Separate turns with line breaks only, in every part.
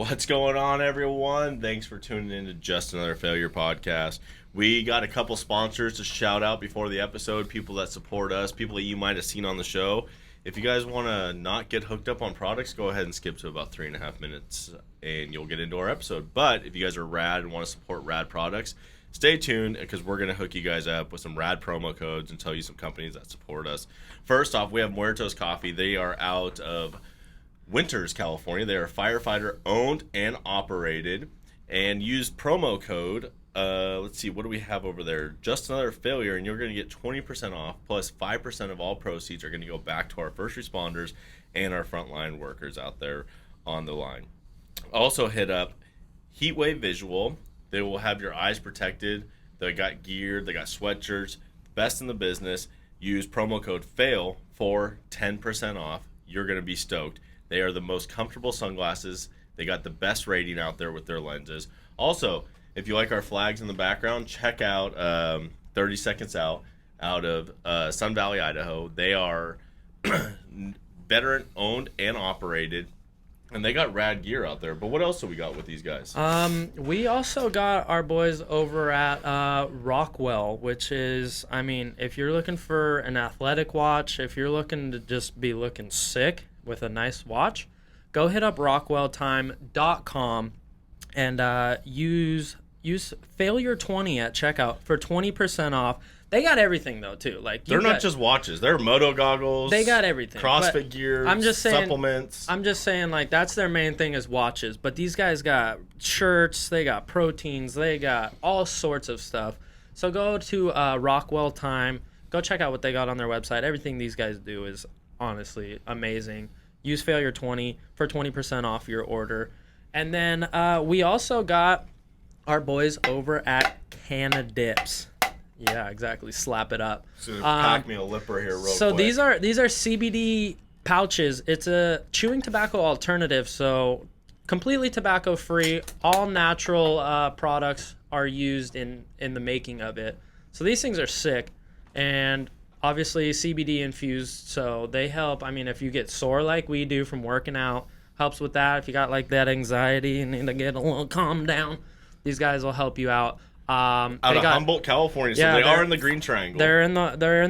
What's going on, everyone? Thanks for tuning in to Just Another Failure podcast. We got a couple sponsors to shout out before the episode, people that support us, people that you might have seen on the show. If you guys want to not get hooked up on products, go ahead and skip to about 3.5 minutes and you'll get into our episode. But if you guys are rad and want to support rad products, stay tuned because we're going to hook you guys up with some rad promo codes and tell you some companies that support us. First off, we have Muertos Coffee. They are out of Winters, California. They are firefighter owned and operated, and use promo code let's see, what do we have over there? Just Another Failure, and you're going to get 20% off, plus 5% of all proceeds are going to go back to our first responders and our frontline workers out there on the line. Also hit up Heatwave Visual. They will have your eyes protected. They got gear, they got sweatshirts, best in the business. Use promo code FAIL for 10% off. You're going to be stoked. They are the most comfortable sunglasses. They got the best rating out there with their lenses. Also, if you like our flags in the background, check out 30 Seconds Out of Sun Valley, Idaho. They are veteran owned and operated, and they got rad gear out there. But what else do we got with these guys?
We also got our boys over at Rockwell, which is, I mean, if you're looking for an athletic watch, if you're looking to just be looking sick with a nice watch, go hit up rockwelltime.com and use failure20 at checkout for 20% off. They got everything though too. Like
they're not just watches; they're moto goggles.
They got everything.
CrossFit gear.
I'm just saying,
supplements.
I'm just saying, like that's their main thing is watches. But these guys got shirts. They got proteins. They got all sorts of stuff. So go to Rockwell Time. Go check out what they got on their website. Everything these guys do is honestly amazing. Use failure20 for 20% off your order. And then we also got our boys over at Canadips. Yeah, exactly. Slap it up.
So pack me a lipper here real quick.
So these are CBD pouches. It's a chewing tobacco alternative, so completely tobacco free. All natural products are used in the making of it. So these things are sick, and obviously CBD infused, so they help. I mean, if you get sore like we do from working out, helps with that. If you got like that anxiety and need to get a little calm down, these guys will help you out. Out
of Humboldt, California, so they are in the Green Triangle.
They're in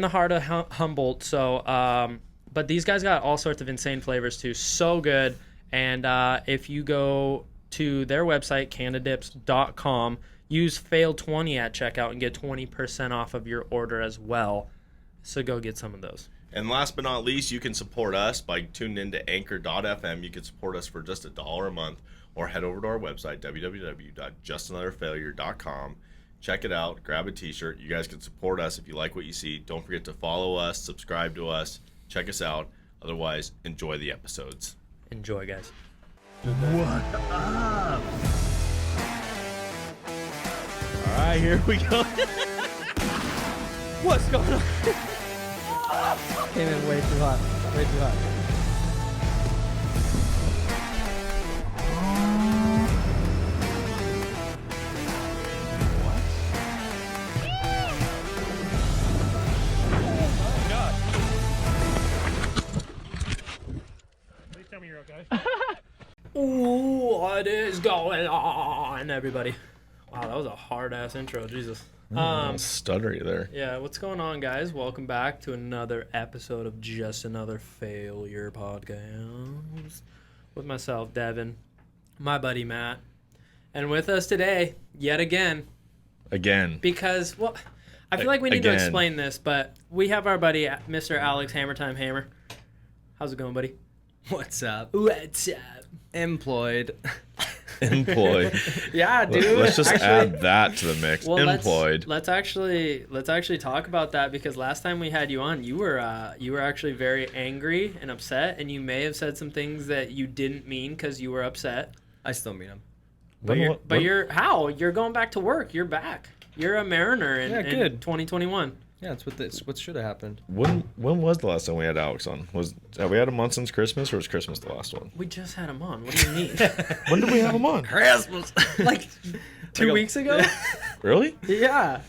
the heart of Humboldt. So, but these guys got all sorts of insane flavors too. So good. And if you go to their website, canadips.com, use fail20 at checkout and get 20% off of your order as well. So go get some of those.
And last but not least, you can support us by tuning into anchor.fm. You can support us for just $1 a month, or head over to our website, www.justanotherfailure.com. Check it out. Grab a t-shirt. You guys can support us if you like what you see. Don't forget to follow us, subscribe to us, check us out. Otherwise, enjoy the episodes.
Enjoy, guys.
What up?
All right, here we go.
What's going on?
Came in way too hot. Way too hot.
Tell me you're okay.
Ooh, what is going on, everybody? Wow, that was a hard-ass intro. Jesus.
Stuttery there.
Yeah, what's going on, guys? Welcome back to another episode of Just Another Failure podcast with myself, Devin, my buddy, Matt, and with us today, yet again. Because, well, I feel like we need to explain this, but we have our buddy, Mr. Alex Hammertime Hammer. How's it going, buddy?
What's up?
What's up?
Employed.
Yeah, dude.
Let's just add that to the mix.
Well,
Employed.
Let's actually talk about that, because last time we had you on, you were actually very angry and upset, and you may have said some things that you didn't mean because you were upset.
I still mean them.
But you're going back to work. You're back. You're a Mariner in 2021.
Yeah, it's what should have happened.
When was the last time we had Alex on? Have we had him on since Christmas, or was Christmas the last one?
We just had him on. What do you mean?
When did we have him on?
Christmas.
Like 2 weeks ago?
Really?
Yeah.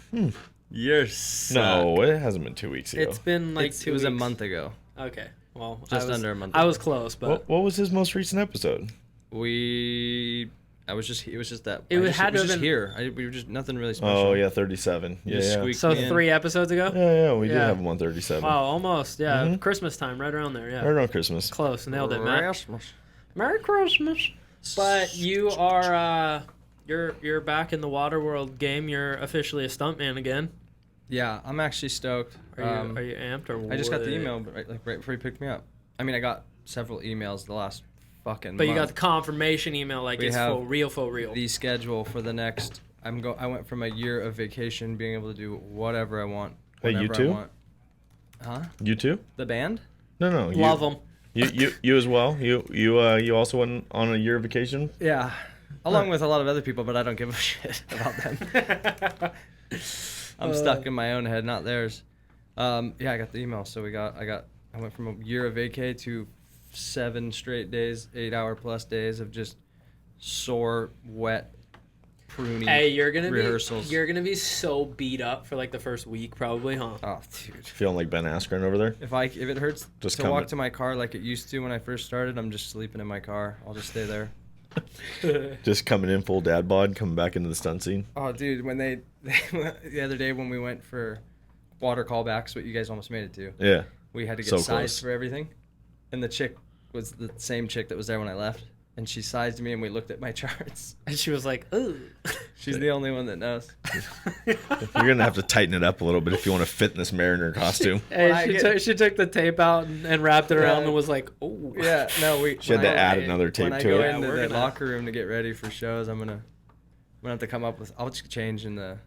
You're
No, it hasn't been 2 weeks ago.
It's been like 2 weeks.
It was a month ago.
Okay. Well,
Just under a month
I
ago.
was close, but
What was his most recent episode?
I was just. It was just that.
It
I just,
had
it was
to
just
have been-
here. We were just nothing really special.
Oh yeah, 37.
You
Yeah,
just
yeah.
squeaked
So
me in.
3 episodes ago.
Yeah, we did
Yeah.
have him on 37.
Wow, almost. Yeah,
Mhm.
Christmas time, right around there. Yeah,
Right around Christmas.
close. Nailed it, Matt.
Christmas.
Merry Christmas. But you are you're back in the water world game. You're officially a stuntman again.
Yeah, I'm actually stoked.
Are you amped or what?
I just got the email right before you picked me up. I mean, I got several emails the last fucking
But you got
month.
the confirmation email, like
We
it's
have
for real.
The schedule for the next. I went from a year of vacation, being able to do whatever I want.
Hey, you
whenever
too?
I want. Huh?
You too?
The band?
No. You,
Love them.
You as well. You also went on a year of vacation.
Yeah. Along with a lot of other people, but I don't give a shit about them. I'm stuck in my own head, not theirs. Yeah, I got the email. So I went from a year of vacay to 7 straight days, 8-hour plus days of just sore, wet, pruny
Hey, you're gonna be so beat up for like the first week, probably, huh?
Oh, dude.
Feeling like Ben Askren over there.
If it hurts
Just
to
come
walk
in.
to my car like it used to when I first started, I'm just sleeping in my car. I'll just stay there.
Just coming in full dad bod, coming back into the stunt scene.
Oh, dude, when they the other day when we went for water callbacks, what you guys almost made it to,
Yeah.
we had to get
So
sized
close.
for everything, and the chick was the same chick that was there when I left, and she sized me, and we looked at my charts.
And she was like, "Ooh."
She's the only one that knows.
You're gonna have to tighten it up a little bit if you want to fit in this Mariner costume.
Hey,
When
she took the tape out and wrapped it around
Yeah.
and was like, "Oh."
Yeah, no, we.
She had
when
to
I-
add another tape
when I
to
go
it.
into
we're
the
gonna-
locker room to get ready for shows, I'm gonna have to come up with. I'll just change in the.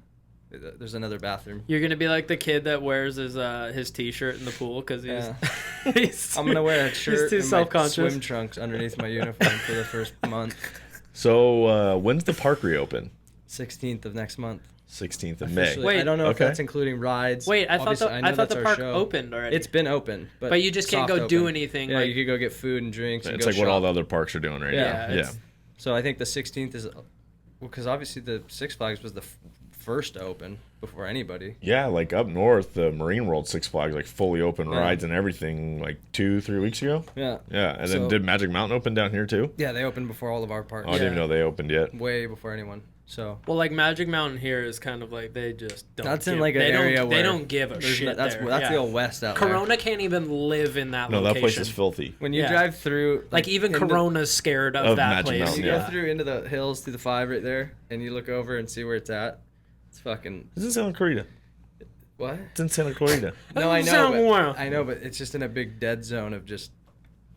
There's another bathroom.
You're gonna be like the kid that wears his T-shirt in the pool because he's,
Yeah.
he's.
I'm gonna wear a shirt
too
and my
self-conscious.
swim trunks underneath my uniform for the first month.
So when's the park reopen?
16th of next month.
16th of May.
Officially.
Wait.
I don't know if
Okay.
that's including rides.
Wait, I
Obviously,
thought
know
the
that's our
park
show.
opened already.
It's been open,
but you just can't
soft
go do
open.
anything.
Yeah,
like,
you could go get food and drinks. And
It's
go
like what all
shop.
the other parks are doing right
Yeah,
now. Yeah.
it's-
So I think the 16th is, because obviously the Six Flags was the first to open before anybody.
Yeah, like up north, the Marine World Six Flags, like fully open
Yeah.
rides and everything, like 2-3 weeks ago.
Yeah.
Yeah, and then
So-
did Magic Mountain open down here too?
Yeah, they opened before all of our parks.
Oh, I didn't even know they opened yet.
Way before anyone. So
well, like Magic Mountain here is kind of like they just don't.
that's in
give-
like an
they
area
don't,
where
they don't give a
there's
shit.
no- that's
there.
that's
yeah.
the old west out there.
Corona can't even live in that
No,
location.
that place is filthy.
When you
Yeah.
drive through,
Like even
into-
Corona's scared of
Of
that
Magic
place.
Mountain,
You
yeah.
go through into the hills through the 5 right there, and you look over and see where it's at. It's fucking
It's in Santa Clarita.
what?
It's in Santa Clarita.
No, I know,
Somewhere.
but it's just in a big dead zone of just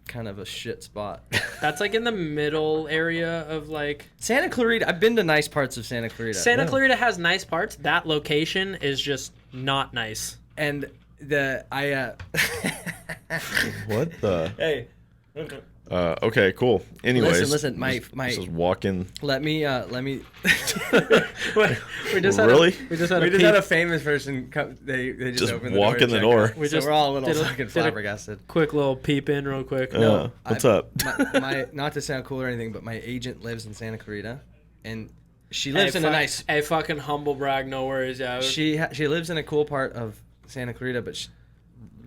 kind of a shit spot.
That's like in the middle area of like
Santa Clarita. I've been to nice parts of Santa Clarita,
Santa
Yeah.
Clarita has nice parts. That location is just not nice.
and
What the?
Hey,
Okay, cool. Anyways,
listen, my
this is walking.
let me.
We just had
Really?
we just had
We
a
just had a
peep-
famous person come. They just
Just
opened
walk
the
in the
door.
door.
and check
We
out. So
just
we're all a little
did a-
fucking
did a-
flabbergasted.
quick little peep in real quick.
What's up?
my not to sound cool or anything, but my agent lives in Santa Clarita, and she lives in a nice.
A fucking humble brag, no worries. Yeah.
She lives in a cool part of Santa Clarita, but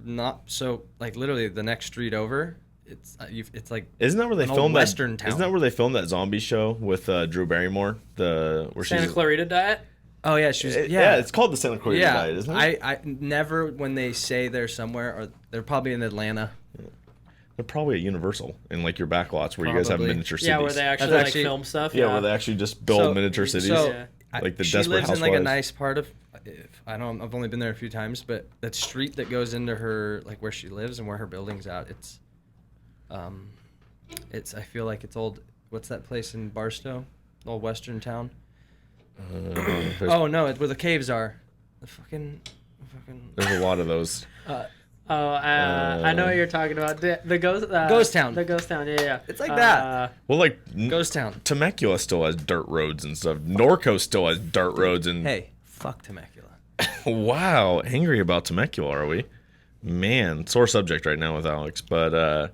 not so like literally the next street over. It's like
Isn't that where they
an old
filmed that?
Western town.
Isn't that where they filmed that zombie show with Drew Barrymore? Where
Santa
she's
Clarita diet.
oh yeah, she's
yeah, it's called the Santa Clarita
yeah.
Diet, isn't it?
I never when they say they're somewhere or they're probably in Atlanta.
They're probably at Universal in like your back lots where you guys have
Probably.
miniature cities.
Yeah, where they actually
That's
like
actually-
film stuff.
Yeah, where they actually just build
So-
miniature cities.
So
Yeah.
Like the
she
Desperate
lives in like a
Housewives.
nice part of. I don't. I've only been there a few times, but that street that goes into her like where she lives and where her building's at, it's. I feel like it's old. What's that place in Barstow? Old Western town.
There's,
Oh no, it's where the caves are. The fucking.
there's a lot of those.
I know what you're talking about. The ghost.
Ghost Town.
The ghost town. Yeah, yeah.
It's like that.
Well, like
Ghost town.
Temecula still has dirt roads and stuff. Norco still has dirt roads and.
Hey, fuck Temecula.
Wow, angry about Temecula, are we? Man, sore subject right now with Alex. But,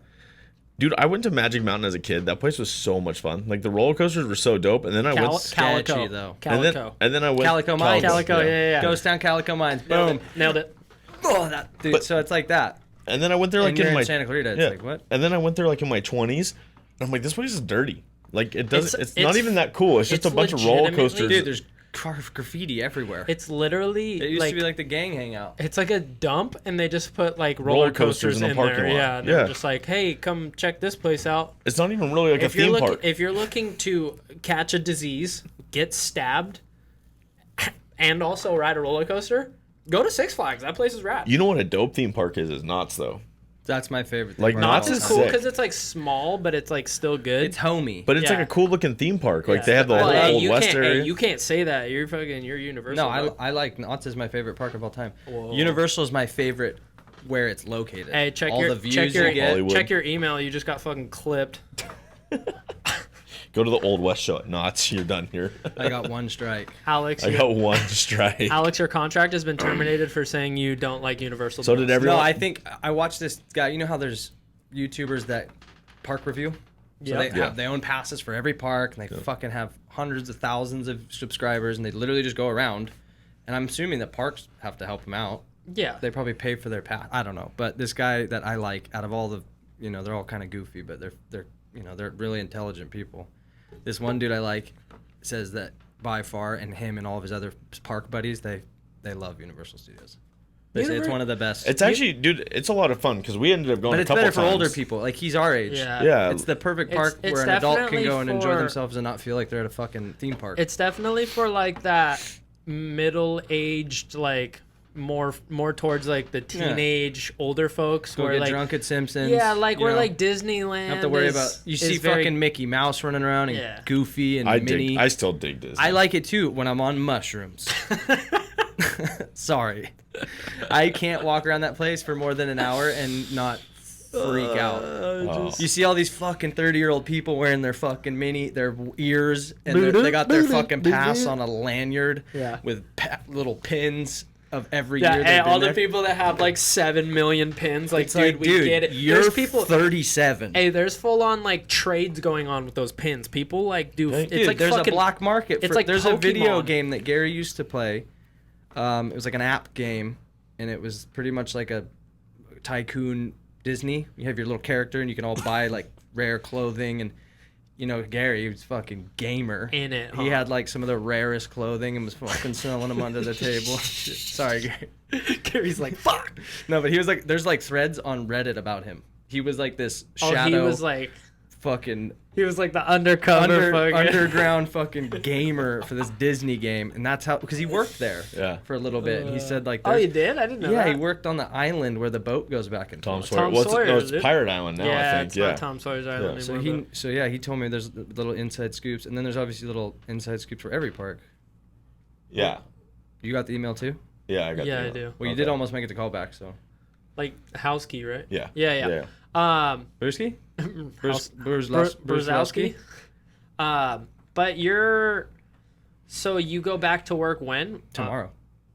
dude, I went to Magic Mountain as a kid. That place was so much fun. Like, the roller coasters were so dope. And then I went...
Calico.
Sketchy, though.
Calico.
And then I went...
Calico Mines.
Calico. Yeah.
Ghost town, Calico Mines.
Nailed
Boom.
it. Nailed it.
Oh, that dude.
But-
So it's like that.
And then I went there,
And
like,
you're
in
in
my...
Santa Clarita. It's
yeah.
like what?
And then I went there, like, in my 20s. And I'm like, this place is dirty. Like it doesn't. It's not
it's-
even that cool. It's just a
it's
bunch of roller
legitimately-
coasters.
Dude, there's graffiti everywhere.
It's literally
It used
like
to be like the gang hangout.
it's like a dump, and they just put like roller coasters in,
parking
there.
lot.
Yeah, and
Yeah.
they're just like, hey, come check this place out.
It's not even really like a theme park.
If you're looking to catch a disease, get stabbed, and also ride a roller coaster, go to Six Flags. That place is rad.
You know what a dope theme park is Knott's though.
That's my favorite.
Like,
thing.
Knott's
Knott's
is
is cool
sick.
because it's like small, but it's like still good.
It's homey.
But it's
Yeah.
like a cool looking theme park. Like
Yeah.
they have the
Well,
whole
hey,
old
you
west
can't,
area.
Hey, you can't say that. You're Universal.
No,
dog.
I like Knott's is my favorite park of all time.
Whoa.
Universal is my favorite where it's located.
Hey, check
all
your
the views
check your
you get.
Hollywood.
check your email. You just got fucking clipped.
Go to the old west show at Knott's. You're done here.
I got one strike.
Alex,
I got one strike.
Alex, your contract has been terminated for saying you don't like Universal.
So did
Studios.
everyone.
No, I think I watched this guy. You know how there's YouTubers that park review? So
Yep.
Yeah.
they own passes for every park, and they fucking have hundreds of thousands of subscribers, and they literally just go around. And I'm assuming that parks have to help them out.
Yeah.
They probably pay for their pass. I don't know, but this guy that I like, out of all the, they're all kind of goofy, but they're really intelligent people. This one dude I like says that by far, and him and all of his other park buddies, they love Universal Studios. They say it's one of the best.
It's actually, dude, it's a lot of fun because we ended up going
but
a
it's
couple
better for
times.
older people. Like he's our age.
Yeah.
Yeah.
It's the perfect
It's-
park
it's
where an adult can
definitely
go and enjoy
for-
themselves and not feel like they're at a fucking theme park.
It's definitely for like that middle-aged, like more towards like the teenage older folks.
Go
where
get
like
drunk at Simpsons.
yeah, like
you
where
know?
like Disneyland.
You have to worry
is-
about. You
is
see
very-
fucking Mickey Mouse running around and
Yeah.
Goofy and
I
Minnie.
I still dig Disney.
I like it too when I'm on mushrooms. Sorry, I can't walk around that place for more than an hour and not freak out.
Oh.
You see all these fucking 30-year-old people wearing their fucking their ears, and they got their fucking pass on a lanyard
Yeah.
with little pins of every
Yeah,
year.
and
they've been
all the
there.
people that have like 7 million pins, like,
It's
dude,
like,
we get it.
You're
There's people.
37.
Hey, there's full on like trades going on with those pins. People like do. It's
Dude,
like
there's
fucking,
a black market.
it's like
there's a video
Pokemon.
game that Gary used to play. It was like an app game, and it was pretty much like a tycoon Disney. You have your little character, and you can all buy like rare clothing. And Gary, he was fucking gamer.
in it.
He
huh?
had like some of the rarest clothing and was fucking selling them under the table. Sorry, Gary.
Gary's like, fuck.
No, but he was like, there's like threads on Reddit about him. He was like this
Oh,
shadow.
he was like the undercover fucking.
underground fucking gamer for this Disney game, and that's how, because he worked there
Yeah.
for a little bit. And he said like,
Oh,
there's-
you did? I didn't know
yeah,
that.
he worked on the island where the boat goes back and
Tom
forth.
Sawyer.
Tom
What's
Sawyer,
no, it's
dude.
Pirate Island now,
Yeah,
I think.
it's
Yeah.
not Tom Sawyer's Island
So
anymore.
So he told me there's little inside scoops, and then there's obviously little inside scoops for every park.
Yeah.
You got the email too?
Yeah, I got
Yeah,
the
I do.
Well, you
Okay.
did almost make it to callback, so.
Like house key, right?
Yeah.
Yeah.
Brewski?
House-
Bruzlowski?
But so you go back to work when?
Tomorrow.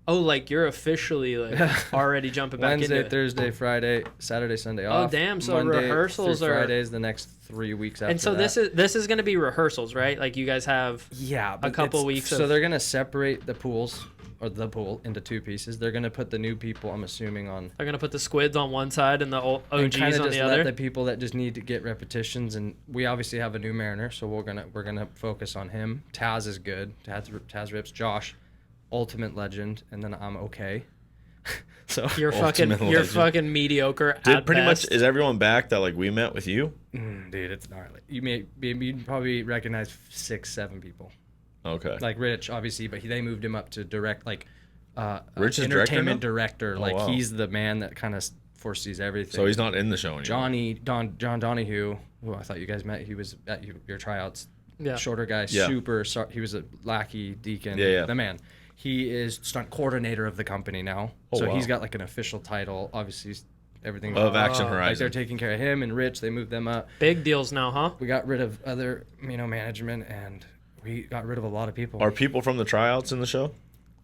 Oh, like you're officially like already jumping back
Wednesday,
into it.
Thursday, Friday, Saturday, Sunday
Oh,
off.
damn, so
Monday
rehearsals
through
are-
Fridays the next 3 weeks after
And so
that.
this is going to be rehearsals, right? Like you guys have
Yeah, but
couple
it's-
weeks
So
of-
they're gonna separate the pools or the pool into two pieces. They're gonna put the new people, I'm assuming, on
they're going to put the squids on one side and the
and
OGs
kind of
on
just
the
let
other.
the people that just need to get repetitions. And we obviously have a new mariner, so we're gonna focus on him. Taz is good. Taz rips. Josh, ultimate legend, and then I'm okay. So
You're
Ultimate legend.
fucking mediocre.
Did
at
pretty
best.
much is everyone back that like we met with you?
dude, it's gnarly. You'd probably recognize 6-7 people.
Okay.
Like Rich, obviously, but they moved him up to direct, like
Rich is director
entertainment
now?
director.
Oh,
Like
wow.
he's the man that kind of foresees everything.
So he's not in the show anymore.
John Donahue, who I thought you guys met. He was at your tryouts.
Yeah.
Shorter guy,
Yeah.
super. He was a lackey, deacon.
Yeah.
The man. He is stunt coordinator of the company now.
Oh,
so
wow.
he's got like an official title. Obviously, everything
Of Action
Like
Horizon.
they're taking care of him and Rich. They moved them up.
Big deals now, huh?
We got rid of other management, and we got rid of a lot of people.
Are people from the tryouts in the show?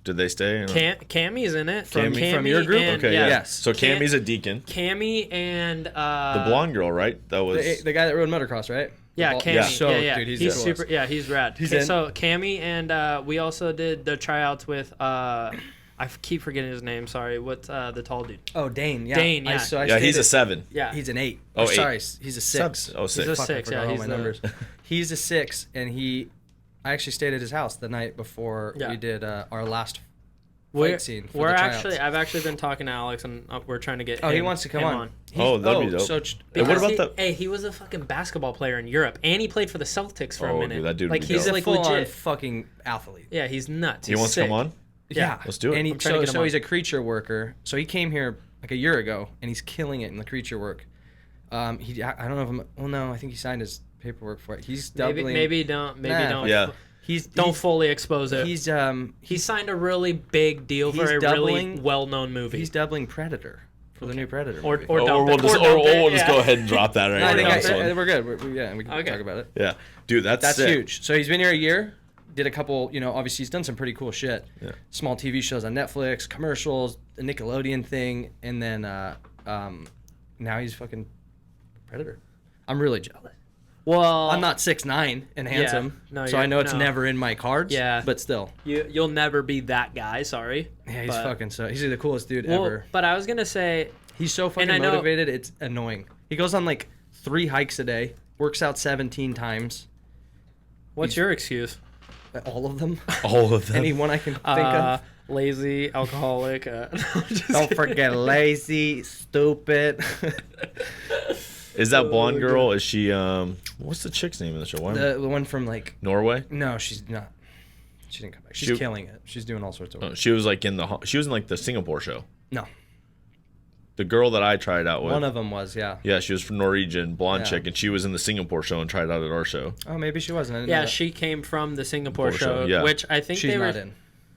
Did they stay?
Cammy's in it.
Cammy
from your group?
And,
Okay,
yeah.
yeah.
Yes.
So
Cam-
Cammy's a deacon.
Cammy and
The blonde girl, right? That was
the guy that rode motocross, right?
Yeah,
The ball-
Cammy.
Yeah.
So,
yeah.
dude,
he's
the
super. Yeah, he's rad.
He's
Okay,
in.
so Cammy and we also did the tryouts with I keep forgetting his name. Sorry. What's the tall dude?
Oh, Dane. Yeah.
Dane, yeah.
Yeah, he's a 7.
Yeah.
He's an 8.
Oh,
Sorry,
8.
he's a 6.
Oh, 6.
He's a
Fuck, I
6.
forgot
Yeah,
all
he's
my
the
numbers. He's a 6, and I actually stayed at his house the night before
Yeah.
we did our last
We're,
fight scene. For
we're
the tryouts.
I've actually been talking to Alex, and we're trying to get.
Oh, he
him-
wants to come
him
on.
Oh, that'd be dope.
So
Hey, what
Because
about
Hey, he was a fucking basketball player in Europe, and he played for the Celtics for a
Oh,
minute.
dude, that dude
like
would be
he's
dope.
like
full on
legit.
fucking athlete.
Yeah, he's nuts.
He
He's
wants to
sick.
come on?
Yeah.
Let's do it.
And
I'm trying to get him
so
on.
he's a creature worker. So he came here like a year ago, and he's killing it in the creature work. I don't know if no, I think he signed his paperwork for it. He's doubling.
Maybe don't.
Yeah.
Don't fully expose it.
He's
He signed a really big deal for
he's
a really
doubling-
well-known movie.
he's doubling Predator for the new Predator.
Or
movie.
or
Or
dump
we'll
it.
just,
Or dump it,
we'll just
yeah.
go ahead and drop that right
I think
now. This one.
we're good. We can
Okay.
talk about it.
Yeah. Dude, that's sick.
Huge. So he's been here a year. Did a couple, obviously he's done some pretty cool shit.
Yeah.
Small TV shows on Netflix, commercials, the Nickelodeon thing, and then now he's fucking Predator. I'm really jealous.
Well,
I'm not 6'9" and handsome,
No,
so I know it's
no.
never in my cards.
Yeah.
But still,
You'll never be that guy. Sorry.
yeah, he's
But-
fucking he's the coolest dude
Well,
ever.
but I was gonna say,
He's so fucking
I know-
motivated, it's annoying. He goes on like 3 hikes a day, works out 17 times,
what's your excuse?
all of them.
All of them.
Anyone I can think of.
Lazy, alcoholic. No, I'm just
Don't
kidding.
forget lazy, stupid.
Is that blonde girl? Is she what's the chick's name in the show? Why am I-
the one from like
Norway?
no, she's not. She didn't come back. She's
She-
killing it. She's doing all sorts of work.
Oh, she was like she was in like the Singapore show.
No,
The girl that I tried out with.
one of them was
Yeah, she was from Norwegian, blonde
Yeah.
chick, and she was in the Singapore show and tried out at our show.
Oh, maybe she wasn't. I didn't know
Yeah,
that.
she came from the Singapore
Show,
show,
yeah.
which I think
She's
they were.
not in.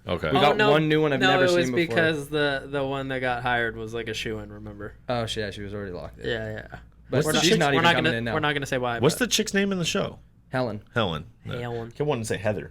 Okay.
We got one new one I've never
it was
seen before.
because the one that got hired was like a shoe-in. Remember?
Oh, she was already locked in.
Yeah.
But
What's the
she's
chick's-
not
We're
even
not
coming
gonna
in now.
we're not gonna say why.
What's
but-
the chick's name in the show?
Helen.
Helen.
Helen.
I wanted to say Heather.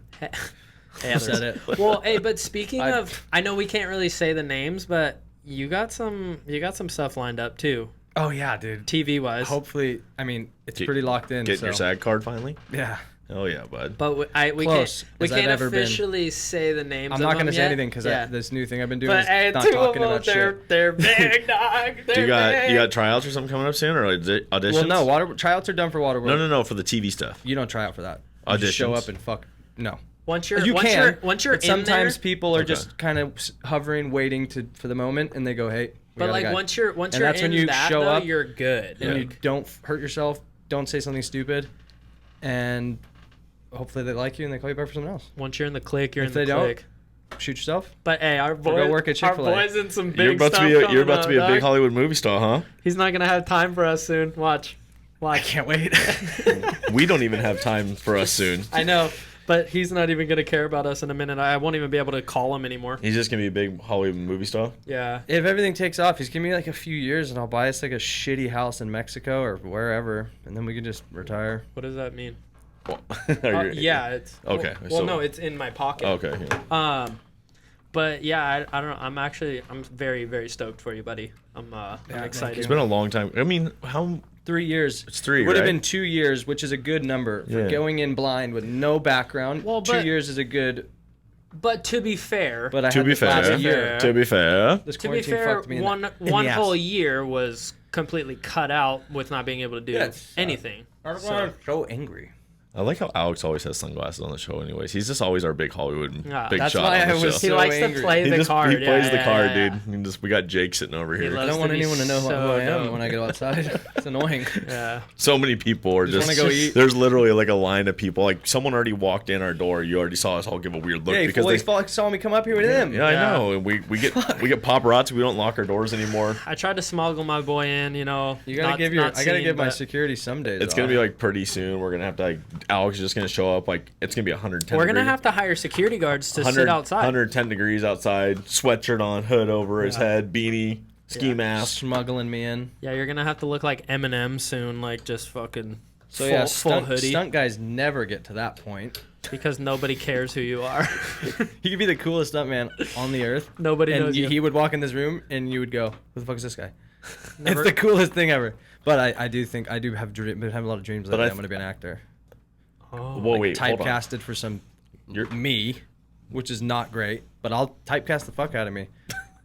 Said it.
Well, hey, but speaking
I-
of, I know we can't really say the names, but you got some stuff lined up too,
Oh yeah, dude.
TV wise.
Hopefully, I mean, it's
Get-
pretty locked in.
Getting
so.
your SAG card finally?
Yeah.
Oh yeah, bud.
But we
Close
can't
as I've ever been.
officially say the names.
I'm
of
not
them
going to say
yet.
anything because
Yeah.
this new thing I've been doing
But
is
hey,
not
two of
talking
them,
about shit.
they're big, dog.
Do you got tryouts or something coming up soon or auditions?
Well, no, tryouts are done for Waterworld.
No, for the TV stuff.
You don't try out for that. You just show
Auditions.
up and fuck. No.
Once you're
You
once
can.
you're once you're
but
in
sometimes
there,
people are
Okay.
just kind of hovering, waiting for the moment, and they go, "Hey." we
but
got a
like
guy.
once you're
And
in
that's when you
that,
show
though,
up
you're good.
and
Yeah.
you don't hurt yourself, don't say something stupid, and hopefully they like you and they call you back for something else.
Once you're in the click, you're
If
in the
they don't,
click.
Shoot yourself.
But hey, our
go
boy,
work at
our
Chick-fil-A.
boys in some big
You're about
stuff
to be
coming
a big
dog.
Hollywood movie star, huh?
He's not gonna have time for us soon. Watch.
I can't wait.
We don't even have time for us soon.
I know, but he's not even gonna care about us in a minute. I won't even be able to call him anymore.
He's just gonna be a big Hollywood movie star.
Yeah.
If everything takes off, he's giving me like a few years, and I'll buy us like a shitty house in Mexico or wherever, and then we can just retire.
What does that mean?
Are you-
Yeah, it's
Okay,
Well,
so-
no, it's in my pocket.
Okay. Yeah.
But yeah, I don't know. I'm very very stoked for you, buddy. I'm
thank
excited.
It's been a long time. I mean, how?
3 years.
It's 3,
Would have
right?
been 2 years, which is a good number for
Yeah.
going in blind with no background.
Well,
2
but-
years is a good.
But to be fair,
But I
To
had
be
this last
fair,
year.
to be fair,
This
to be
quarantine
fair,
fucked me in
one
the, in
one
the
whole
ass.
year was completely cut out with not being able to do
Yeah, it's,
anything.
I'm so angry.
I like how Alex always has sunglasses on the show. Anyways, he's just always our big Hollywood
Yeah.
big
That's
shot
why
on the
I was
show.
He
so
likes
angry.
to play
He
the
just
card.
he plays
yeah,
the
yeah,
card,
yeah.
dude. And just we got Jake sitting over
He
here.
loves
I don't
to
want
be
anyone to know who
so
I am
dope.
when I go outside. It's annoying.
Yeah.
So many people are
Just
just.
wanna go eat.
There's literally like a line of people. Like someone already walked in our door. You already saw us all give a weird look
Yeah,
because
fully
they.
saw me come up here with him.
Yeah, I
Yeah.
know. And we get paparazzi. We don't lock our doors anymore.
I tried to smuggle my boy in,
You gotta
not-
give your.
not
I gotta
seen,
give my
but-
security some days.
It's gonna
off.
be like pretty soon. We're gonna have to like Alex is just gonna show up. Like it's gonna be 110.
We're gonna
degrees.
have to hire security guards to
100
sit outside.
110 degrees outside. Sweatshirt on, hood over his
Yeah.
head, beanie, ski
Yeah.
mask.
smuggling me in.
Yeah, you're gonna have to look like Eminem soon, like just fucking
So
full,
yeah,
full hoodie,
stunt guys never get to that point.
because nobody cares who you are.
He could be the coolest stuntman on the earth.
Nobody
and
knows you.
he would walk in this room and you would go, "Who the fuck is this guy?"
Never-
It's the coolest thing ever. But I do think I do have have a lot of dreams that
But I
I'm going to be an actor.
Oh.
Whoa, wait, hold on.
Typecasted for some
You're
me, which is not great. but I'll typecast the fuck out of me.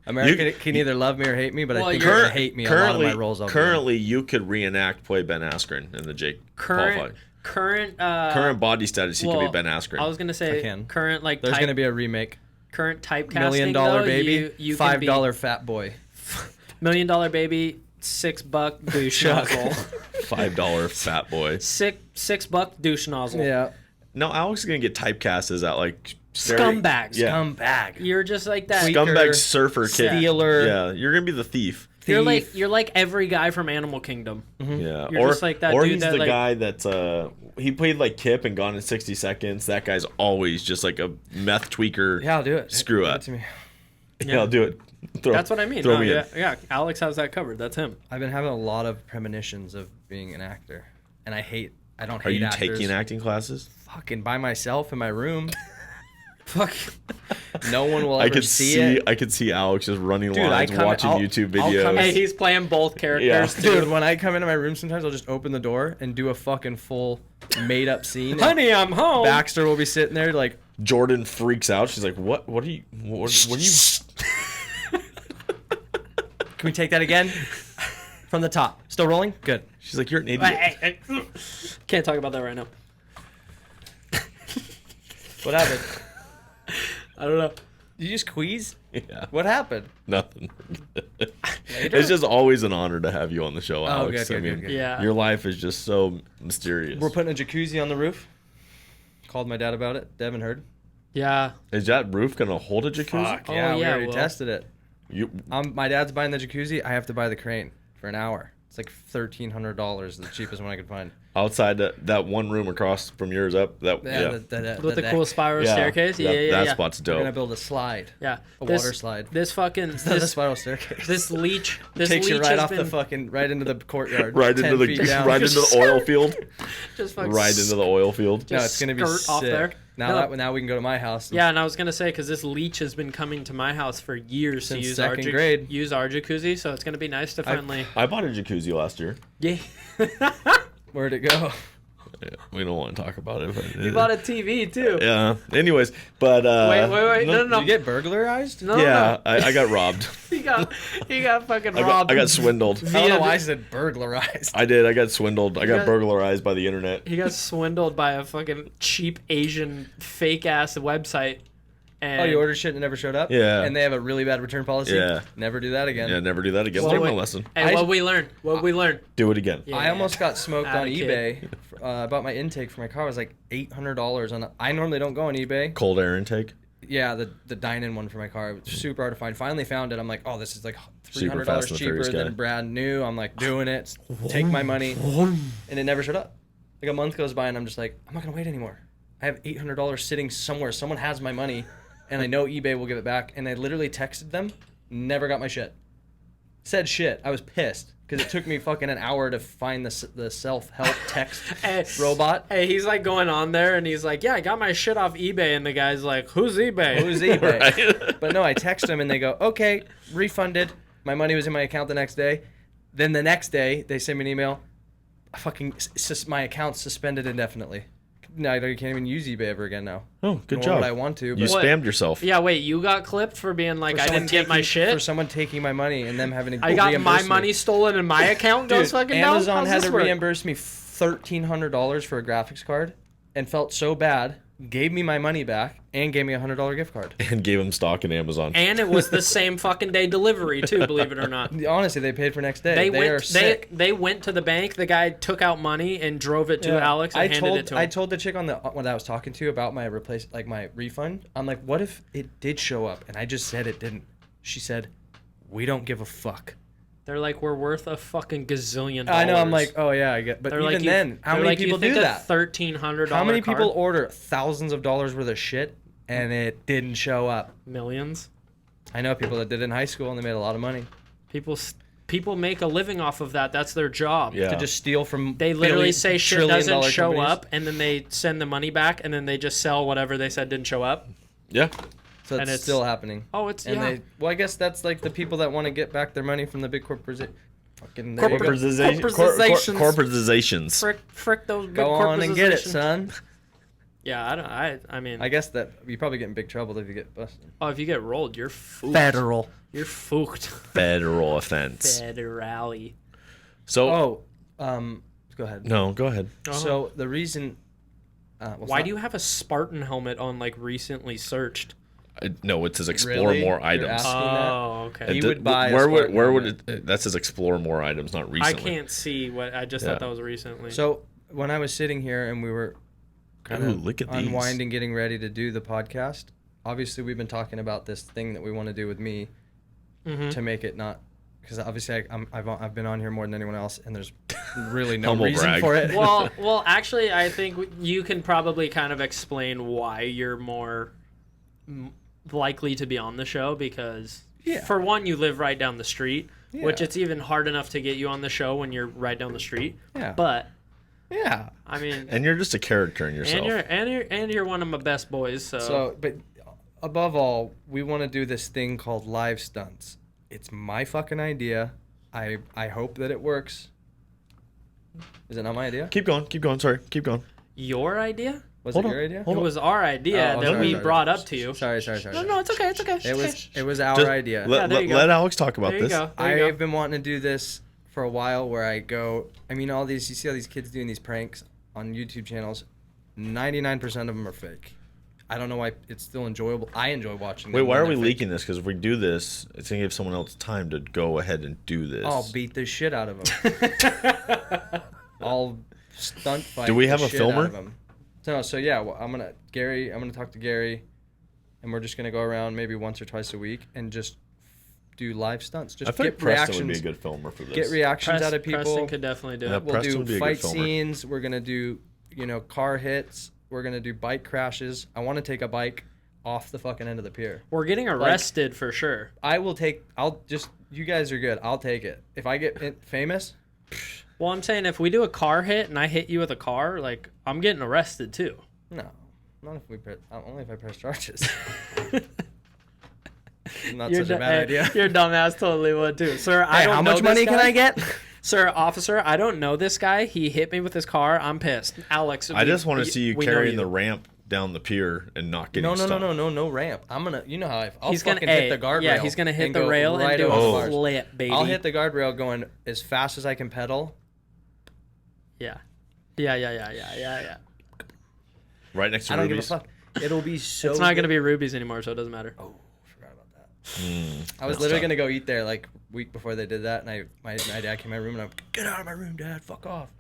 America can either love me or hate me, but I think
Cur-
they're gonna hate me. A lot of my roles.
Currently, you could play Ben Askren in the Jake qualified.
Current
body status, he could be Ben Askren.
I was gonna say current like.
There's gonna be a remake.
Current typecasting. $1
million
though,
baby.
You
$5 fat boy.
$1 million baby. $6 douche nozzle.
$5 fat boy.
$6 douche nozzle.
Yeah.
No, Alex is gonna get typecast as that like
scumbags.
Yeah.
Scumbag.
You're just like that.
Scumbag surfer kid.
Stealer.
Yeah, you're gonna be the thief.
You're like every guy from Animal Kingdom.
Mm-hmm. Yeah,
You're just like that
or
dude
he's
that,
the
like,
guy that's he played like Kip and Gone in 60 Seconds. That guy's always just like a meth tweaker.
Yeah, I'll do it.
Screw
Give
up.
it to me.
Yeah, I'll do it.
That's what I mean.
Throw me in.
Yeah, Alex has that covered. That's him.
I've been having a lot of premonitions of being an actor, and I don't hate
Are you
actors.
taking acting classes?
Fucking by myself in my room.
Fuck.
No one will ever see it.
I could see Alex just running
Dude,
lines, watching YouTube
I'll come
videos.
Hey, he's playing both characters.
Yeah.
Dude, when I come into my room, sometimes I'll just open the door and do a fucking full made-up scene.
Honey, I'm home.
Baxter will be sitting there like,
Jordan freaks out. She's like, "What? What are you? What are you?"
can we take that again? From the top. Still rolling? Good.
She's like, "You're an idiot."
Can't talk about that right now.
What happened?
I don't know.
Did you just queeze?
Yeah.
What happened?
Nothing. It's just always an honor to have you on the show, Alex.
good.
Yeah.
Your life is just so mysterious.
We're putting a jacuzzi on the roof. Called my dad about it. Devin heard.
Yeah.
Is that roof gonna hold a jacuzzi?
Fuck,
Oh,
yeah, we
yeah,
already
well.
tested it.
You,
My dad's buying the jacuzzi. I have to buy the crane for an hour. It's like $1,300, the cheapest one I could find.
outside that one room across from yours up. That
With the cool spiral staircase.
That spot's
We're gonna
dope.
build a slide.
Yeah.
A water slide.
This fucking
It's not a spiral staircase.
this leech
Takes you right
has
off
been
the fucking right into the courtyard.
Right
10
into the
feet down.
right into the oil field.
just fucking
Right into the oil field.
No, it's gonna be
skirt
sick.
off there.
Now
No.
now we can go to my house.
Yeah, and I was gonna say because this leech has been coming to my house for years to
Since
use
second grade.
use our jacuzzi, so it's gonna be nice to finally.
I bought a jacuzzi last year.
Yeah.
Where'd it go?
Yeah, we don't want to talk about it. But
You bought a TV too.
Yeah. Anyways, but
Wait, no.
Did you get burglarized?
No,
Yeah, I got robbed.
He got fucking
I
robbed.
got swindled.
I don't know
Via
why I
the-
said burglarized.
I did. I got swindled. I got
got-
burglarized by the internet.
He got swindled by a fucking cheap Asian fake ass website. And
Oh, you ordered shit and it never showed up?
Yeah.
And they have a really bad return policy?
Yeah.
Never do that again.
Yeah, never do that again.
Well,
Learn my
wait.
lesson.
Hey,
I-
what we learned? What we learned?
Do it again.
Yeah.
I almost got smoked on
Atta kid.
eBay. About my intake for my car. It was like $800 on. I normally don't go on eBay.
Cold air intake.
Yeah, the dine-in one for my car. It was super hard to find. Finally found it. I'm like, oh, this is like
Super
$300
Fast and the
cheaper
Furious guy.
than brand new. I'm like doing it. Take my money, and it never showed up. Like a month goes by, and I'm just like, I'm not gonna wait anymore. I have $800 sitting somewhere. Someone has my money, and I know eBay will give it back. And I literally texted them. Never got my shit. Said shit. I was pissed because it took me fucking an hour to find the self-help text
Hey,
robot.
Hey, he's like going on there and he's like, yeah, I got my shit off eBay. And the guy's like, who's eBay?
Who's eBay?
Right.
But no, I text them and they go, okay, refunded. My money was in my account the next day. Then the next day, they send me an email. My account's suspended indefinitely. No, you can't even use eBay ever again now.
Oh, good
Nor
job.
would I want to.
You
But
What?
spammed yourself.
Yeah, wait, you got clipped for being like,
for
I
someone
didn't get my
taking-
shit?
For someone taking my money and them having to
I got my
reimburse me.
money stolen and my account goes
Dude,
fucking down?
Amazon
How's
had
this
to
work?
reimburse me $1,300 for a graphics card and felt so bad, gave me my money back, and gave me a $100 gift card.
And gave him stock in Amazon.
And it was the same fucking day delivery too, believe it or not.
Honestly, they paid for next day. They are
They
sick.
went to the bank. The guy took out money and drove it to
Yeah.
Alex and handed it to him.
I told the chick on the when I was talking to about my my refund. I'm like, what if it did show up and I just said it didn't? She said, we don't give a fuck.
They're like, we're worth a fucking gazillion dollars.
I know. I'm like, oh yeah, I get. But
They're
even
like,
then, how many people do that?
$1,300.
How many people order thousands of dollars worth of shit and it didn't show up?
Millions.
I know people that did it in high school and they made a lot of money
People make a living off of that. That's their job.
Yeah.
to just steal from.
They literally say shit doesn't
trillion-dollar
show
companies.
up, and then they send the money back, and then they just sell whatever they said didn't show up.
Yeah.
So
and
it's
it's-
still happening.
Oh, it's
And
yeah.
well, I guess that's like the people that want to get back their money from the big corporation. Fucking there you go.
Corporatizations.
Corporatizations.
Frick those big
Go on and get it,
corporations.
son.
Yeah, I mean,
I guess that you probably get in big trouble if you get busted.
oh, if you get rolled, you're fooked.
Federal.
You're fooked.
Federal offense.
Federally.
So,
Go ahead.
no, go ahead.
So the reason.
Why do you have a Spartan helmet on, like, recently searched?
No, it says explore
Really?
more
You're
items.
asking that?
Oh, okay.
He
It
would
did-
buy a
where would
Spartan
where would
helmet.
it? That says explore more items, not
I
recently.
can't see what. I just
Yeah.
thought that was recently.
So when I was sitting here and we were kind
Ooh,
of
look at these.
unwinding, getting ready to do the podcast, obviously we've been talking about this thing that we want to do with me
Mhm.
to make it not, because obviously I've been on here more than anyone else, and there's really no
Humble
reason
brag.
for it.
well, actually, I think you can probably kind of explain why you're more likely to be on the show because,
Yeah.
for one, you live right down the street, which
Yeah.
it's even hard enough to get you on the show when you're right down the street.
Yeah.
But
Yeah.
I mean,
And you're just a character in yourself.
and you're one of my best boys. So,
But above all, we want to do this thing called live stunts. It's my fucking idea. I hope that it works. Is it not my idea?
Keep going. Keep going. Sorry. Keep going.
your idea?
Was
Hold
it
on.
your idea?
It was our idea
Oh,
that
sorry,
we
sorry.
brought up to you.
Sorry.
No, it's okay. It's okay.
It was our
Just
idea.
Let,
there you go.
let Alex talk about
There you
this.
go. There you
I've
go.
been wanting to do this for a while where I go, I mean, you see all these kids doing these pranks on YouTube channels. 99% of them are fake. I don't know why it's still enjoyable. I enjoy watching them.
Wait, why
when
are we
they're fake.
leaking this? Because if we do this, it's going to give someone else time to go ahead and do this.
I'll beat the shit out of them. I'll stunt fight
Do we
the
have a
shit out
filmer?
of them. So yeah, well, I'm gonna talk to Gary, and we're just gonna go around maybe once or twice a week and just do live stunts. Just
I think
get
Preston would be
reactions.
a good filmer for this.
Get reactions out of people.
Preston could definitely do
Yeah,
it.
We'll
Preston would be
do
a good
fight
filmer.
scenes. We're gonna do, car hits. We're gonna do bike crashes. I want to take a bike off the fucking end of the pier.
We're getting arrested for sure.
You guys are good. I'll take it. If I get famous,
Well, I'm saying if we do a car hit and I hit you with a car, like, I'm getting arrested too.
no. Not if only if I press charges. Not
You're
such a bad idea.
Your dumbass totally would too, sir. I
Hey,
don't
how
know
much
this
money can
guy.
I get?
Sir, officer, I don't know this guy. He hit me with his car. I'm pissed. Alex,
I just want to see you
we know
carrying
you.
the ramp down the pier and not getting
No
stopped.
no ramp. I'm gonna, you know how I'll
He's gonna
fucking hit the guardrail.
Yeah, he's gonna hit
and
the
go
rail
right
and do
over the
a
bars.
flip, baby.
I'll hit the guardrail going as fast as I can pedal.
Yeah.
Right next to
I don't give a
Ruby's.
fuck. It'll be so.
It's not
good.
gonna be Ruby's anymore, so it doesn't matter.
Oh, I forgot about that. I
that's
was literally
tough.
gonna go eat there like week before they did that, and my dad came in my room and I'm like, get out of my room, Dad. Fuck off.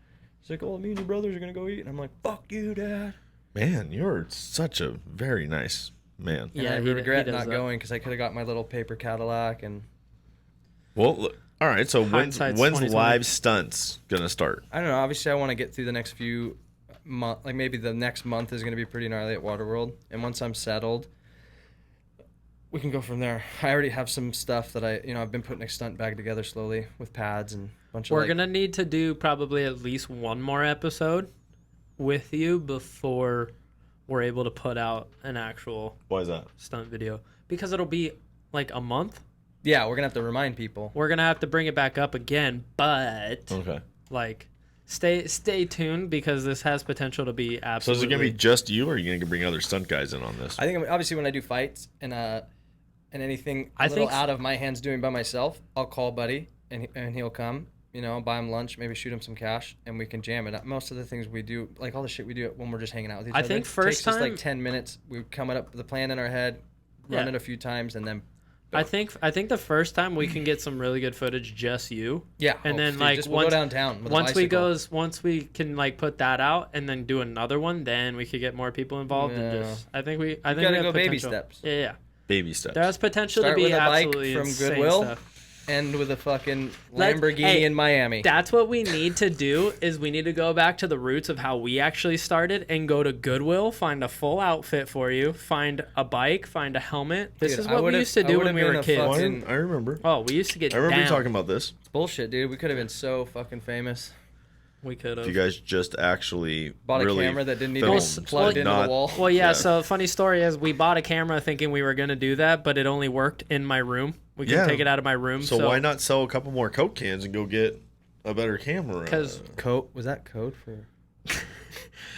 He's like, oh, me and your brothers are gonna go eat, and I'm like, fuck you, Dad.
Man, you're such a very nice man.
And
Yeah,
I
he
regret
does
not
that.
going because I could have got my little paper Cadillac and.
Well, look, all right. So when's
Hindsight's 20/20.
live stunts gonna start?
I don't know. Obviously, I want to get through the next few months. Like maybe the next month is going to be pretty gnarly at Waterworld, and once I'm settled, we can go from there. I already have some stuff that I've been putting a stunt bag together slowly with pads and a bunch of.
We're gonna need to do probably at least one more episode with you before we're able to put out an actual
Why is that?
stunt video because it'll be like a month.
Yeah, we're gonna have to remind people.
We're gonna have to bring it back up again, but
Okay.
like stay tuned because this has potential to be
So
absolutely.
is it gonna be just you, or are you gonna bring other stunt guys in on this?
I think obviously when I do fights and anything
I
little
think-
out of my hands doing by myself, I'll call Buddy and he'll come. Buy him lunch, maybe shoot him some cash, and we can jam it. Most of the things we do, like all the shit we do when we're just hanging out with each
I
other,
think first
takes us
time-
like 10 minutes. We come up with a plan in our head, run
Yeah.
it a few times, and then
I think the first time we can get some really good footage, just you.
yeah.
And then,
dude,
like,
just we'll go
once-
downtown. With a
Once we can like put that out and then do another one, then we could get more people involved and
Yeah.
just. I think we
gotta
have
go baby
potential.
steps.
Yeah.
Baby steps.
There has potential
Start
to be
with a bike
absolutely
from
insane
Goodwill.
stuff.
end with a fucking
Let's-
Lamborghini
hey,
in Miami.
That's what we need to do is we need to go back to the roots of how we actually started and go to Goodwill, find a full outfit for you, find a bike, find a helmet. This
Dude,
is
I
what we
would've-
used to
I
do
would've
when we were
been a
kids.
fucking-
I remember.
Oh, we used to get
I remember you
down.
talking about this.
It's bullshit, dude. We could have been so fucking famous.
We could
If you
have.
guys just actually
Bought a
really
camera that didn't need to
filmed,
be plugged into
not-
the wall.
Well, yeah,
Yeah.
so funny story is we bought a camera thinking we were going to do that, but it only worked in my room. We couldn't
Yeah.
take it out of my room.
So why not sell a couple more Coke cans and go get a better camera?
'Cause-
Code was that code for?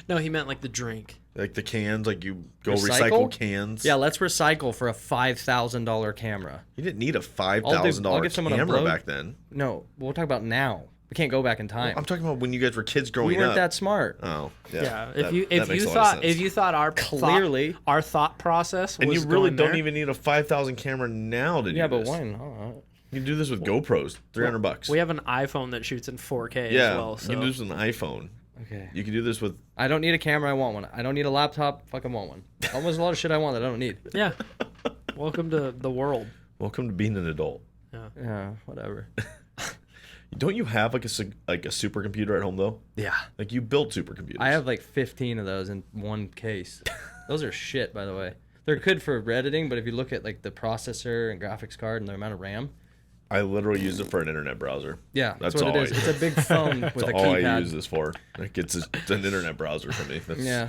No, he meant like the drink.
Like the cans, like you go
Recycle?
recycle cans.
Yeah, let's recycle for a $5,000 camera.
You didn't need a
I'll
$5,000
get someone a
camera
blow-
back then.
No, we'll talk about now. We can't go back in time.
I'm talking about when you guys were kids growing
we weren't
up.
that smart.
Oh, yeah.
Yeah,
That-
if
that makes
you
a lot of
thought
sense.
our
Clearly.
our thought process
And
was
you really
going
don't
there,
even need a 5,000 camera now to do
Yeah,
this.
but why not?
You can do this with GoPros, $300.
we have an iPhone that shoots in 4K
yeah,
as well. So
you can do this with an iPhone.
Okay.
You can do this with.
I don't need a camera. I want one. I don't need a laptop. Fucking want one. Almost a lot of shit I want that I don't need.
yeah, welcome to the world.
Welcome to being an adult.
Yeah, whatever.
Don't you have like a supercomputer at home though?
Yeah.
Like you build supercomputers.
I have like 15 of those in one case. Those are shit, by the way. They're good for editing, but if you look at like the processor and graphics card and the amount of RAM.
I literally use it for an internet browser.
Yeah,
That's
that's what
all
it is.
I-
It's a big phone with
That's
a
all I
keypad.
use this for. Like it's an internet browser for me. That's,
Yeah.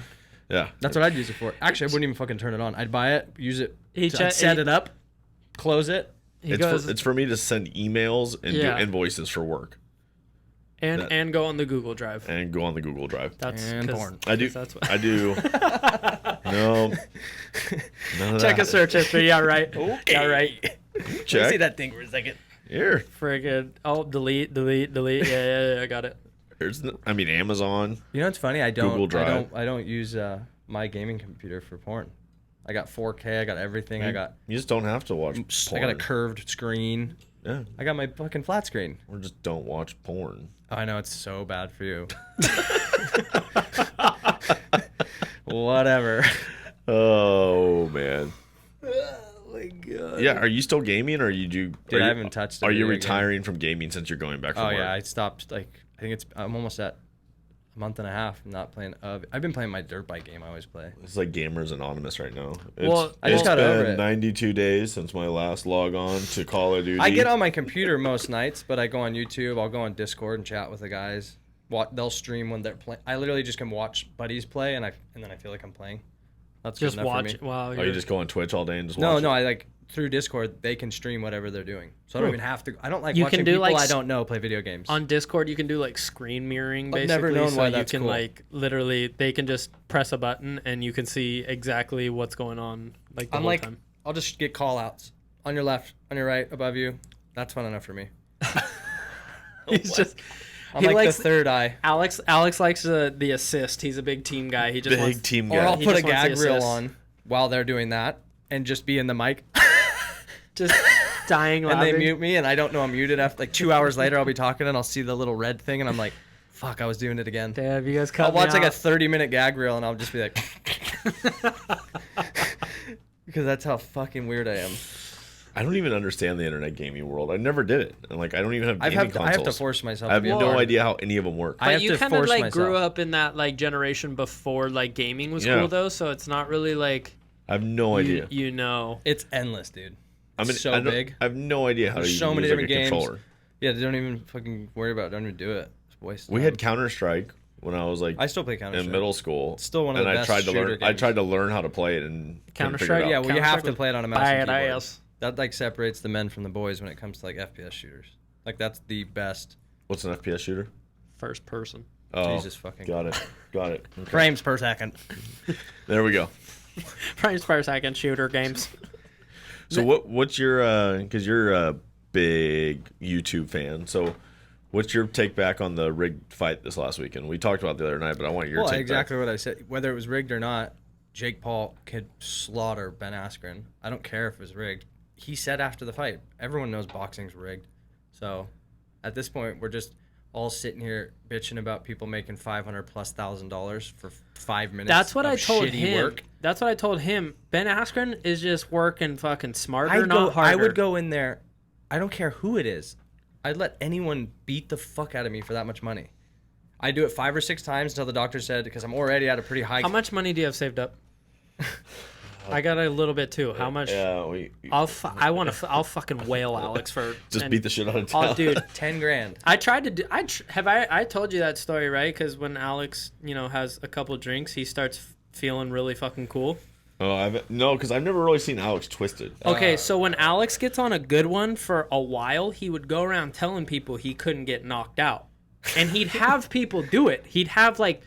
Yeah.
That's what I'd use it for. Actually, I wouldn't even fucking turn it on. I'd buy it, use it,
He
I'd set it up, close it.
He
It's
goes
it's for me to send emails and
Yeah.
do invoices for work
and go on the Google Drive.
and go on the Google Drive.
That's
And
'cause-
porn.
I do.
'cause That's what.
I do. No. None of
Check
that.
a search history. Yeah, right. Yeah, right.
Check.
See that thing for a second.
Here.
Friggin' delete. Yeah, I got it.
I mean, Amazon.
You know what's funny? I don't.
Google Drive.
I don't use my gaming computer for porn. I got 4K. I got everything. I got.
You just don't have to watch porn.
I got a curved screen.
Yeah.
I got my fucking flat screen.
Or just don't watch porn.
Oh, I know it's so bad for you. Whatever.
Oh man.
Oh my god.
Yeah. Are you still gaming, or are you do?
Dude,
are
I
you,
haven't touched.
Are you
video game.
retiring from gaming since you're going back from
Oh
work?
yeah, I stopped. Like I think I'm almost at a month and a half not playing. I've been playing my dirt bike game I always play.
It's like Gamers Anonymous right now.
Well,
I just got
been
over it.
92 days since my last log on to Call of Duty.
I get on my computer most nights, but I go on YouTube. I'll go on Discord and chat with the guys. They'll stream when they're playing. I literally just can watch buddies play, and then I feel like I'm playing. That's
Just
good enough
watch.
for me.
Wow.
Oh, you just go on Twitch all day and just
No,
watch
no,
it?
I like through Discord they can stream whatever they're doing, so I don't even have to. I don't like
You
watching
can do,
people
like,
I don't know play video games.
On Discord, you can do like screen mirroring.
I've
Basically,
never known
so
why
you
that's
can
cool.
like literally they can just press a button and you can see exactly what's going on like the
I'm
whole
like,
time.
I'll just get call outs on your left, on your right, above you. That's fun enough for me.
He's just
I'm
He
like
likes-
the third eye.
Alex likes the assist. He's a big team guy. He just
Big
wants,
team
Or
guy.
I'll
He
put a
just wants the
gag reel
assist.
on while they're doing that and just be in the mic.
just dying
And
laughing.
they mute me, and I don't know I'm muted. After like 2 hours later, I'll be talking, and I'll see the little red thing, and I'm like, "Fuck, I was doing it again."
Damn, you guys cut
I'll watch
me
like a
out.
30-minute gag reel, and I'll just be like, because that's how fucking weird I am.
I don't even understand the internet gaming world. I never did it. And like, I don't even have
I
gaming
have
consoles.
to force myself.
I have
to be a
no
nerd.
idea how any of them work.
I
But
have
you
to
kind of
force
like
myself.
grew up in that like generation before like gaming was
Yeah.
cool though, so it's not really like
I have no idea.
you know.
It's endless, dude.
I mean,
so
I don't-
big.
I have no idea how to
There's so
use
many
like, a
different games.
controller.
Yeah, they don't even fucking worry about it. Don't even do it. It's a waste of
We
time.
had Counter Strike when I was like
I still play Counter
in
Strike.
middle school.
It's still one of
and
the
I
best
tried to learn.
shooter
I
games.
tried to learn how to play it and couldn't figure it
Counter-Strike,
out.
Yeah, well, you have to
Counter-Strike
play it on a mouse and keyboard.
Badass.
That like separates the men from the boys when it comes to like FPS shooters. Like that's the best.
What's an FPS shooter?
First person.
Oh,
Jesus fucking.
got it. Okay.
Frames per second.
There we go.
Frames per second shooter games.
So what's your because you're a big YouTube fan. So what's your take back on the rigged fight this last weekend? We talked about it the other night, but I want your
Well,
take
exactly what I said. Whether it was rigged or not, Jake Paul could slaughter Ben Askren. I don't care if it was rigged. He said after the fight, everyone knows boxing's rigged. So at this point, we're just all sitting here bitching about people making $500,000+ for 5 minutes.
That's what
of
I told
shitty
him.
Work.
That's what I told him. Ben Askren is just working fucking smarter,
I
not harder.
would go in there. I don't care who it is. I'd let anyone beat the fuck out of me for that much money. I do it 5 or 6 times until the doctor said, because I'm already at a pretty high.
How much money do you have saved up? I got a little bit too. How much?
Yeah,
I'll fucking whale Alex for
just
and-
beat the shit out of town.
Oh, dude,
10 grand.
I tried to do. I told you that story, right? Because when Alex, has a couple drinks, he starts feeling really fucking cool.
Oh, no, because I've never really seen Alex twisted.
Okay, so when Alex gets on a good one for a while, he would go around telling people he couldn't get knocked out, and he'd have people do it. He'd have like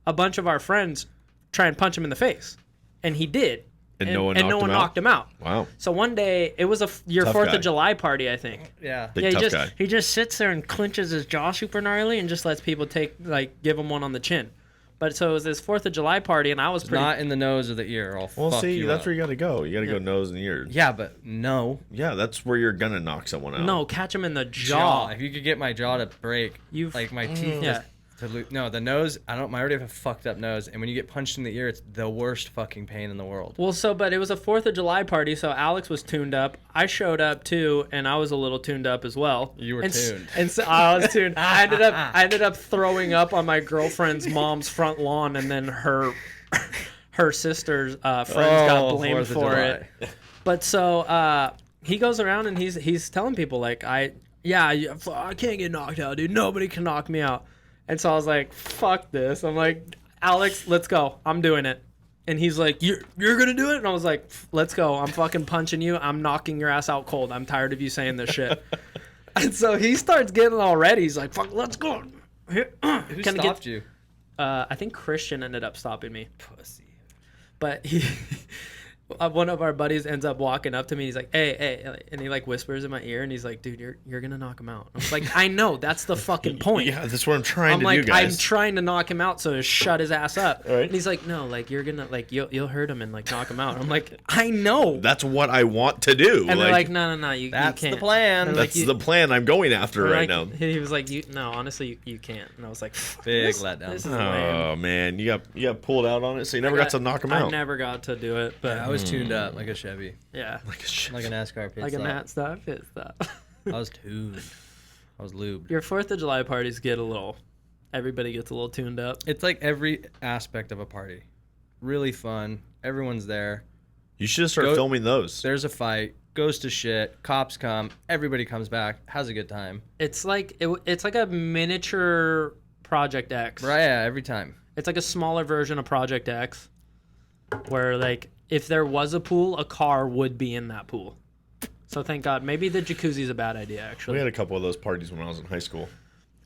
a bunch of our friends try and punch him in the face, and he did.
And no one knocked
him out.
Wow.
So one day, it was your
Tough
4th
guy.
of July party, I think.
Yeah.
Big tough guy.
He just sits there and clenches his jaw super gnarly and just lets people give him one on the chin. But so it was this 4th of July party, and I was pretty...
Not in the nose or the ear. I'll
Well,
fuck
see,
you
that's
up.
where you got to go. You got to go nose and ears.
Yeah, but no.
Yeah, that's where you're going to knock someone out.
No, catch him in the jaw.
If you could get my jaw to break, like my teeth.
Yeah.
No, the nose. I already have a fucked up nose, and when you get punched in the ear, it's the worst fucking pain in the world.
Well, but it was a 4th of July party, so Alex was tuned up. I showed up too, and I was a little tuned up as well.
You were tuned.
And so I was tuned. I ended up throwing up on my girlfriend's mom's front lawn, and then her sister's friends got blamed
4th of
for it.
July.
But so he goes around and he's telling people like I can't get knocked out, dude. Nobody can knock me out. And so I was like, fuck this. I'm like, Alex, let's go. I'm doing it. And he's like, you're gonna do it? And I was like, let's go. I'm fucking punching you. I'm knocking your ass out cold. I'm tired of you saying this shit. And so he starts getting all ready. He's like, fuck, let's go.
Who stopped you?
I think Christian ended up stopping me.
Pussy.
But one of our buddies ends up walking up to me. He's like, hey, and he like whispers in my ear, and he's like, dude, you're gonna knock him out. I was like, I know, that's the fucking point.
Yeah, that's what I'm trying to
like,
do, guys.
I'm trying to knock him out, so to shut his ass up.
Right.
And he's like, no, like you're gonna you'll hurt him and like knock him out. I'm like, I know.
That's what I want to do.
And they're like, no, you
That's
can't.
the plan.
They're
That's
like,
the plan I'm going after right now.
He was like, no, honestly, you can't. And I was like,
Big
this
letdown.
This is lame.
Oh, man. You got pulled out on it, so you never got to knock him
I
out.
never got to do it, but
I was tuned up like a Chevy,
yeah,
Like a shit.
like a NASCAR pit
like a
stop.
Nat stuff, pit stuff.
I was tuned. I was lubed.
Your 4th of July parties get everybody gets a little tuned up.
It's like every aspect of a party. Really fun. Everyone's there.
You should start
Go-
filming those.
There's a fight. Goes to shit. Cops come. Everybody comes back. Has a good time.
It's like it's like a miniature Project X.
Right? Yeah. Every time.
It's like a smaller version of Project X, where like if there was a pool, a car would be in that pool. So thank God. Maybe the jacuzzi's a bad idea,
We
actually.
had a couple of those parties when I was in high school.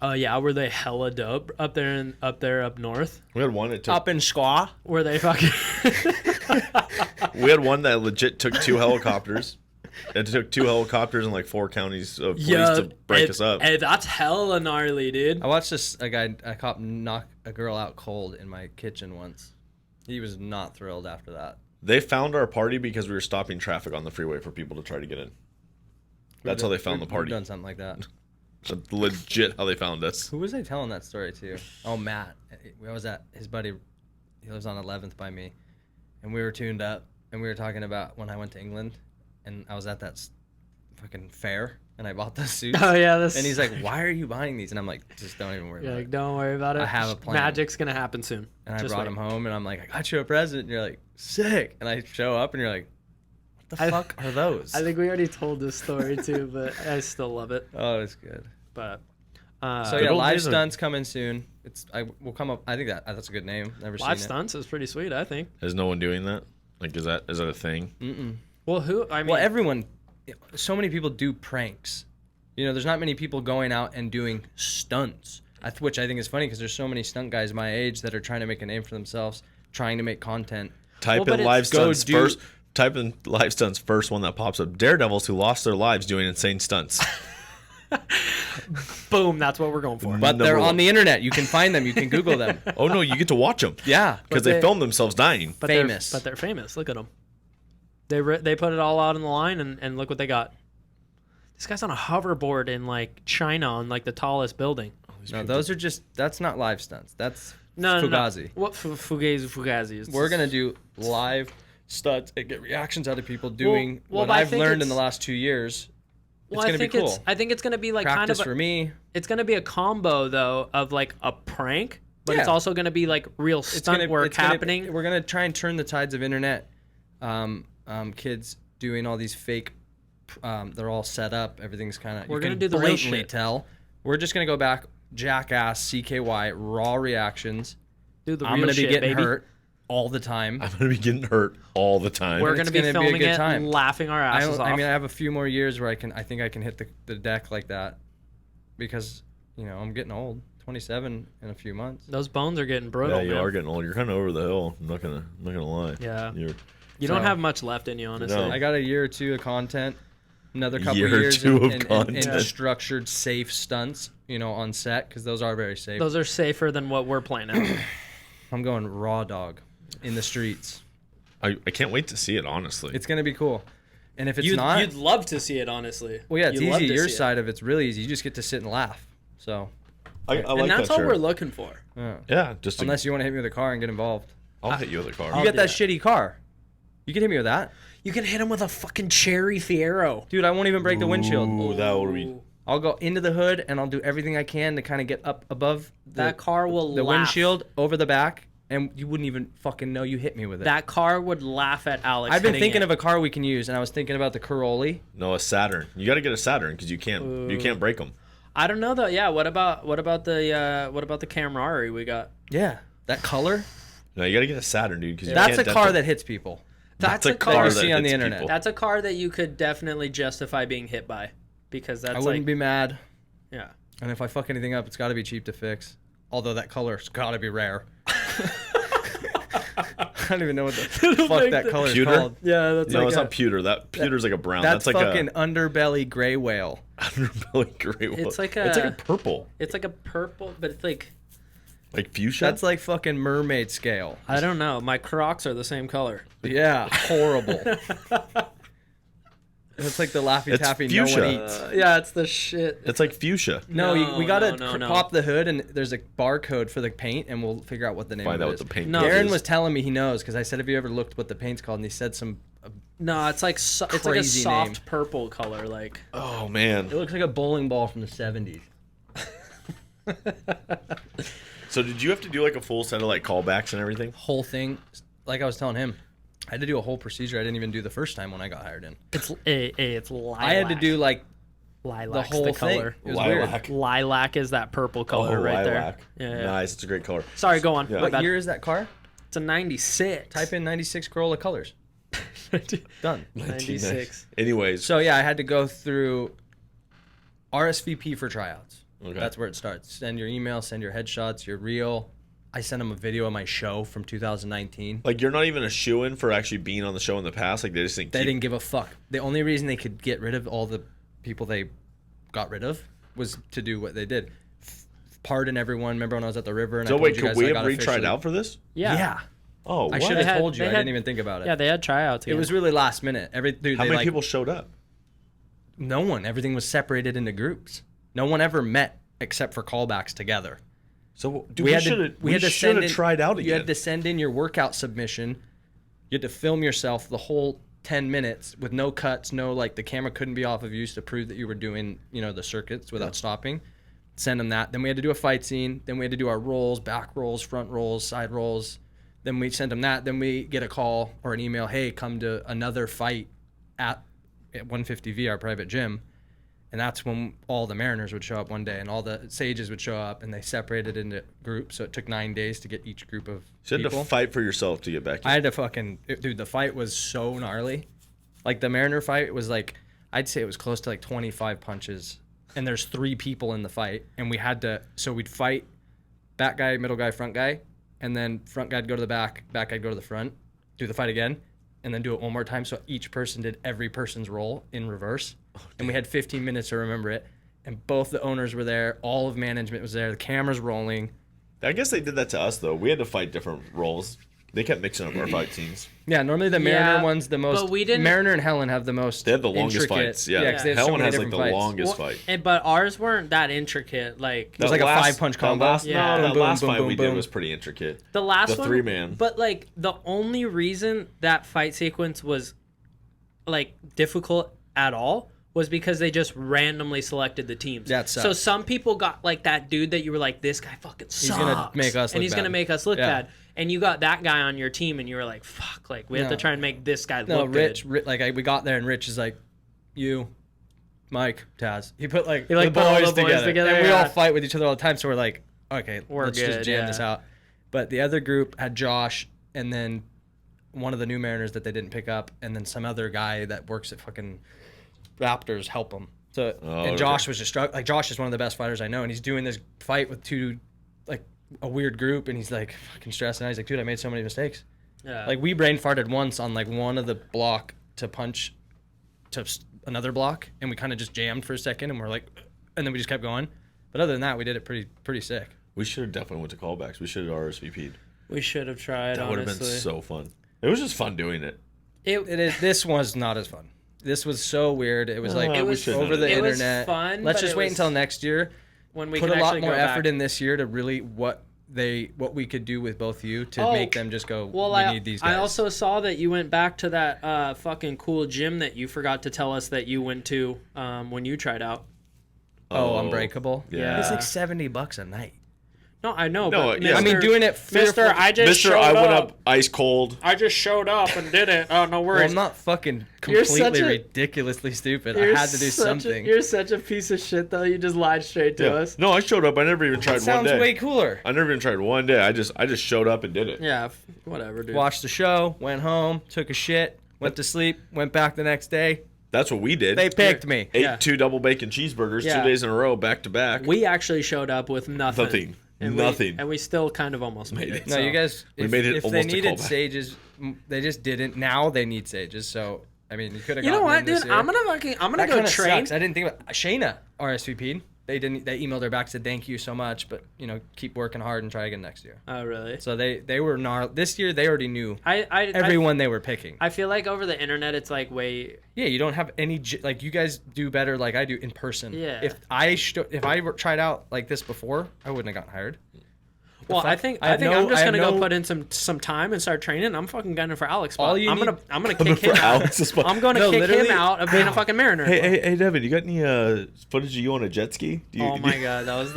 Oh yeah, were they hella dope up there up north?
We had one that took.
Up in Squaw.
Were they fucking?
We had one that legit took 2 helicopters. It took 2 helicopters and like 4 counties of police to break us up.
That's hella gnarly, dude.
I watched a cop knock a girl out cold in my kitchen once. He was not thrilled after that.
They found our party because we were stopping traffic on the freeway for people to try to get in. That's how they found the
We've
party.
done something like that.
That's legit how they found us.
Who was I telling that story to? Oh, Matt. I was at his buddy. He lives on 11th by me, and we were tuned up, and we were talking about when I went to England, and I was at that fucking fair, and I bought the suits.
Oh yeah, this.
And he's like, "Why are you buying these?" And I'm like, "Just don't even worry
You're
about
like,
it."
don't worry about it.
I have a plan.
Magic's gonna happen soon.
And I
Just
brought
wait.
him home, and I'm like, "I got you a present." And you're like, "Sick!" And I show up, and you're like, "What the
I-
fuck are those?"
I think we already told this story too, but I still love it.
Oh, it's good.
But
So
Good
yeah,
old
live
days of-
stunts coming soon. We'll come up. I think that's a good name. Never
live
seen
stunts is pretty sweet, I think.
Is no one doing that? Like, is that a thing?
it.
Well, who? I mean,
Well, everyone. So many people do pranks. You know, there's not many people going out and doing stunts, which I think is funny because there's so many stunt guys my age that are trying to make a name for themselves, trying to make content.
Type
Well, but
in live
it's-
stunts
Go do-
first. Type in live stunts first one that pops up. Daredevils who lost their lives doing insane stunts.
boom, that's what we're going for.
But they're
Number
on
one.
the internet. You can find them. You can Google them.
Oh no, you get to watch them.
Yeah.
Because
But
they
they-
film themselves dying.
But
famous.
But they're famous. Look at them. They put it all out on the line, and look what they got. This guy's on a hoverboard in like China on like the tallest building.
No, those are just. That's not live stunts. That's
No,
Fugazi.
No. What Fugazi? It's
We're gonna do live stunts and get reactions out of people doing
well,
what
but I
I've
think
learned in
it's-
the last 2 years.
Well,
It's gonna be cool.
I think it's gonna be like
Practice
kind of
for me.
It's gonna be a combo though of like a prank, but it's
Yeah.
also gonna be like real stunt work happening.
We're gonna try and turn the tides of internet. Kids doing all these fake. They're all set up. Everything's kind of.
We're
you
gonna
can
do the real
blatantly
shit.
tell. We're just gonna go back. Jackass, CKY, raw reactions.
Do the
I'm
real
gonna be
shit,
getting
baby.
hurt all the time.
I'm gonna be getting hurt all the time.
We're
It's
gonna be
gonna be a
filming
good
it,
time.
laughing our asses off.
I mean, I have a few more years where I think I can hit the deck like that, because I'm getting old, 27 in a few months.
Those bones are getting brittle.
Yeah, you
man.
are getting old. You're kind of over the hill. I'm not gonna lie.
Yeah.
You're
You don't
So-
have much left in you, honestly.
No.
I got a year or two of content, another couple
Year or
years
two of
in
content.
structured, safe stunts, on set, because those are very safe.
Those are safer than what we're playing at.
I'm going raw dog in the streets.
I can't wait to see it. Honestly,
It's going to be cool. And if it's
you'd,
not,
you'd love to see it, honestly.
well, yeah, it's
You'd love
easy.
to
Your
see it.
side of it's really easy. You just get to sit and laugh. So,
I like
And that's
that
all
shirt.
we're looking for.
yeah.
Yeah, just
Unless you want to hit me with a car and get involved.
I'll hit you with a car.
You get
do
that
that.
shitty car. You can hit me with that.
You can hit him with a fucking cherry Fiero.
Dude, I won't even break the windshield.
Ooh, that would be.
I'll go into the hood and I'll do everything I can to kind of get up above
That car will
the
laugh.
windshield over the back, and you wouldn't even fucking know you hit me with it.
That car would laugh at Alex.
I've been
hitting
thinking
it.
of a car we can use, and I was thinking about the Corolla.
No, a Saturn. You got to get a Saturn because you can't break them.
I don't know though. Yeah. What about the Camry we got?
Yeah, that color.
No, you got to get a Saturn, dude. Because
That's a car that hits people.
That's
a
a
car
car
you
that
see on the
hits
internet.
people.
That's a car that you could definitely justify being hit by, because that's
I wouldn't
like
be mad.
yeah.
And if I fuck anything up, it's got to be cheap to fix. Although that color's got to be rare. I don't even know what the fuck that color's
Pewter?
called.
Yeah, that's
No,
like
it's
a,
not pewter. That pewter's like a brown.
That's
like
fucking underbelly gray whale.
a underbelly gray.
It's like
it's like
a-
a purple,
It's like a purple, but it's like
like fuchsia.
That's like fucking mermaid scale.
I don't know. My Crocs are the same color.
Yeah, horrible. It's like the Laffy
It's
Taffy
fuchsia.
no one eats.
Yeah, it's the shit.
It's like fuchsia.
No,
No,
we gotta
no.
pop the hood, and there's a barcode for the paint, and we'll figure out what the name
Find
of
out
it
what
is.
the paint.
No.
Darren
is.
was telling me he knows, because I said, "Have you ever looked what the paint's called?" And he said some.
No, it's like it's like a
Crazy
soft
name.
purple color. Like
Oh man.
It looks like a bowling ball from the '70s.
So did you have to do like a full set of like callbacks and everything?
Whole thing, like I was telling him, I had to do a whole procedure I didn't even do the first time when I got hired in.
it's lilac.
I had to do like
lilac's
the whole
color.
thing. It was weird.
Lilac.
Lilac is that purple color
Oh,
right
lilac.
there. Yeah, yeah.
Nice. It's a great color.
Sorry, go on.
Yeah.
My
What
bad.
year is that car?
It's a 96.
Type in 96 Corolla colors. Done.
96.
Anyways.
So yeah, I had to go through RSVP for tryouts.
Okay.
That's where it starts. Send your email, send your headshots, your reel. I sent them a video of my show from 2019.
Like you're not even a shoe-in for actually being on the show in the past. Like they just think
They didn't give a fuck. The only reason they could get rid of all the people they got rid of was to do what they did. Pardon everyone. Remember when I was at the river and I
So
told
wait,
you
could
guys
we
I
have
got
retried
officially-
out for this?
Yeah.
Oh,
I
what?
should
They
have
had-
told you.
they
I
had-
didn't even think about it.
Yeah, they had tryouts.
It
Again.
was really last minute. Dude,
How
they
many
like,
people showed up?
No one. Everything was separated into groups. No one ever met except for callbacks together.
So dude,
we had
should
to send
have
in,
tried out
You
again.
had to send in your workout submission. You had to film yourself the whole 10 minutes with no cuts, no like the camera couldn't be off of you to prove that you were doing, the circuits without stopping. Send them that. Then we had to do a fight scene. Then we had to do our rolls, back rolls, front rolls, side rolls. Then we sent them that. Then we get a call or an email, hey, come to another fight at 150V, our private gym. And that's when all the Mariners would show up one day and all the Sages would show up, and they separated into groups. So it took 9 days to get each group of
So you had
people.
to fight for yourself to get back in.
I had to dude, the fight was so gnarly. Like the Mariner fight was like, I'd say it was close to like 25 punches. And there's 3 people in the fight. And we had to, so we'd fight back guy, middle guy, front guy. And then front guy'd go to the back guy'd go to the front, do the fight again, and then do it one more time. So each person did every person's role in reverse. And we had 15 minutes to remember it. And both the owners were there. All of management was there. The camera's rolling.
I guess they did that to us though. We had to fight different roles. They kept mixing up our fight scenes.
Yeah, normally the Mariner
Yeah,
one's the most.
but we didn't-
Mariner and Helen have the most.
They had the longest
intricate-
fights. Yeah,
'cause they have so
Helen
many
has like
different
the
fights.
longest fight.
But ours weren't that intricate. Like
It was like a 5-punch combo.
That last,
Yeah.
No, that
Boom,
last
boom,
fight
boom,
we
boom.
did was pretty intricate.
the last
The
one,
3-man.
But like the only reason that fight sequence was like difficult at all was because they just randomly selected the teams.
That sucks.
So some people got like that dude that you were like, this guy fucking sucks.
gonna make us
and
look
he's gonna
bad.
make us look
Yeah.
bad. And you got that guy on your team, and you were like, fuck, like we have to
No.
try and make this guy
No,
look
Rich,
good.
we got there and Rich is like, you, Mike, Taz. He put like,
He, like,
the
put all
boys,
the boys
together.
together,
And we
yeah.
all fight with each other all the time. So we're like, okay,
We're
let's
good,
just jam
yeah.
this out. But the other group had Josh and then one of the new Mariners that they didn't pick up, and then some other guy that works at fucking Raptors help them. So
okay.
and Josh was just like Josh is one of the best fighters I know, and he's doing this fight with two like a weird group, and he's like fucking stressing out. He's like, dude, I made so many mistakes.
Yeah.
Like we brain farted once on like one of the block to punch to another block, and we kind of just jammed for a second, and we're like, and then we just kept going. But other than that, we did it pretty sick.
We should have definitely went to callbacks. We should have RSVP'd.
We should have tried.
That would have been
honestly.
so fun. It was just fun doing it.
It is. This was not as fun. This was so weird. It was like
It was
over the
it was
internet.
fun,
Let's
but
just
it
wait
was-
until next year.
when we
Put
can
a lot
actually
more
go
effort
back.
in this year to really what we could do with both of you to
Oh,
make them just go.
Well,
we need these guys.
I also saw that you went back to that fucking cool gym that you forgot to tell us that you went to when you tried out.
Oh, Unbreakable.
Yeah.
It's like $70 a night.
No, I know.
No,
but
yeah.
I mean, doing it.
Mister, I just
Mister,
showed
I went
up.
up ice cold.
I just showed up and did it. Oh, no
Well,
worries.
I'm not fucking
You're such
completely
a-
ridiculously stupid.
You're
I had to do
such
something.
you're such a piece of shit, though. You just lied straight to
Yeah.
us.
No, I showed up. I never even tried one
Sounds
day.
way cooler.
I never even tried one day. I just showed up and did it.
Yeah, whatever, dude.
Watched the show, went home, took a shit, went to sleep, went back the next day.
That's what we did.
They picked me.
Ate
Yeah.
2 double bacon cheeseburgers
Yeah.
2 days in a row, back to back.
We actually showed up with nothing.
Nothing.
And
Nothing.
and we still kind of almost made it.
No,
so.
you guys.
We
If,
made it
if they
almost a
needed
callback.
stages, they just didn't. Now they need stages. So I mean, you could have.
You know what,
this
dude?
year.
I'm gonna
That
go
kinda
train.
sucks. I didn't think about Shayna RSVP'd. They didn't. They emailed her back, said thank you so much, but keep working hard and try again next year.
Oh, really?
So they were this year. They already knew
I
everyone they were picking.
I feel like over the internet, it's like way.
Yeah, you don't have any like you guys do better like I do in person.
Yeah.
If I tried out like this before, I wouldn't have gotten hired.
Well,
fact-
I think
I have
I'm
no-
just
I
gonna
have
go
no-
put in some time and start training. I'm fucking gunning for Alex.
All
Spot.
you
I'm
need-
gonna
Gunning
kick him
for
out.
Alex's spot.
I'm gonna
No,
kick him
literally-
out of being a fucking Mariner.
Hey, Devin, you got any footage of you on a jet ski?
Oh my god, that was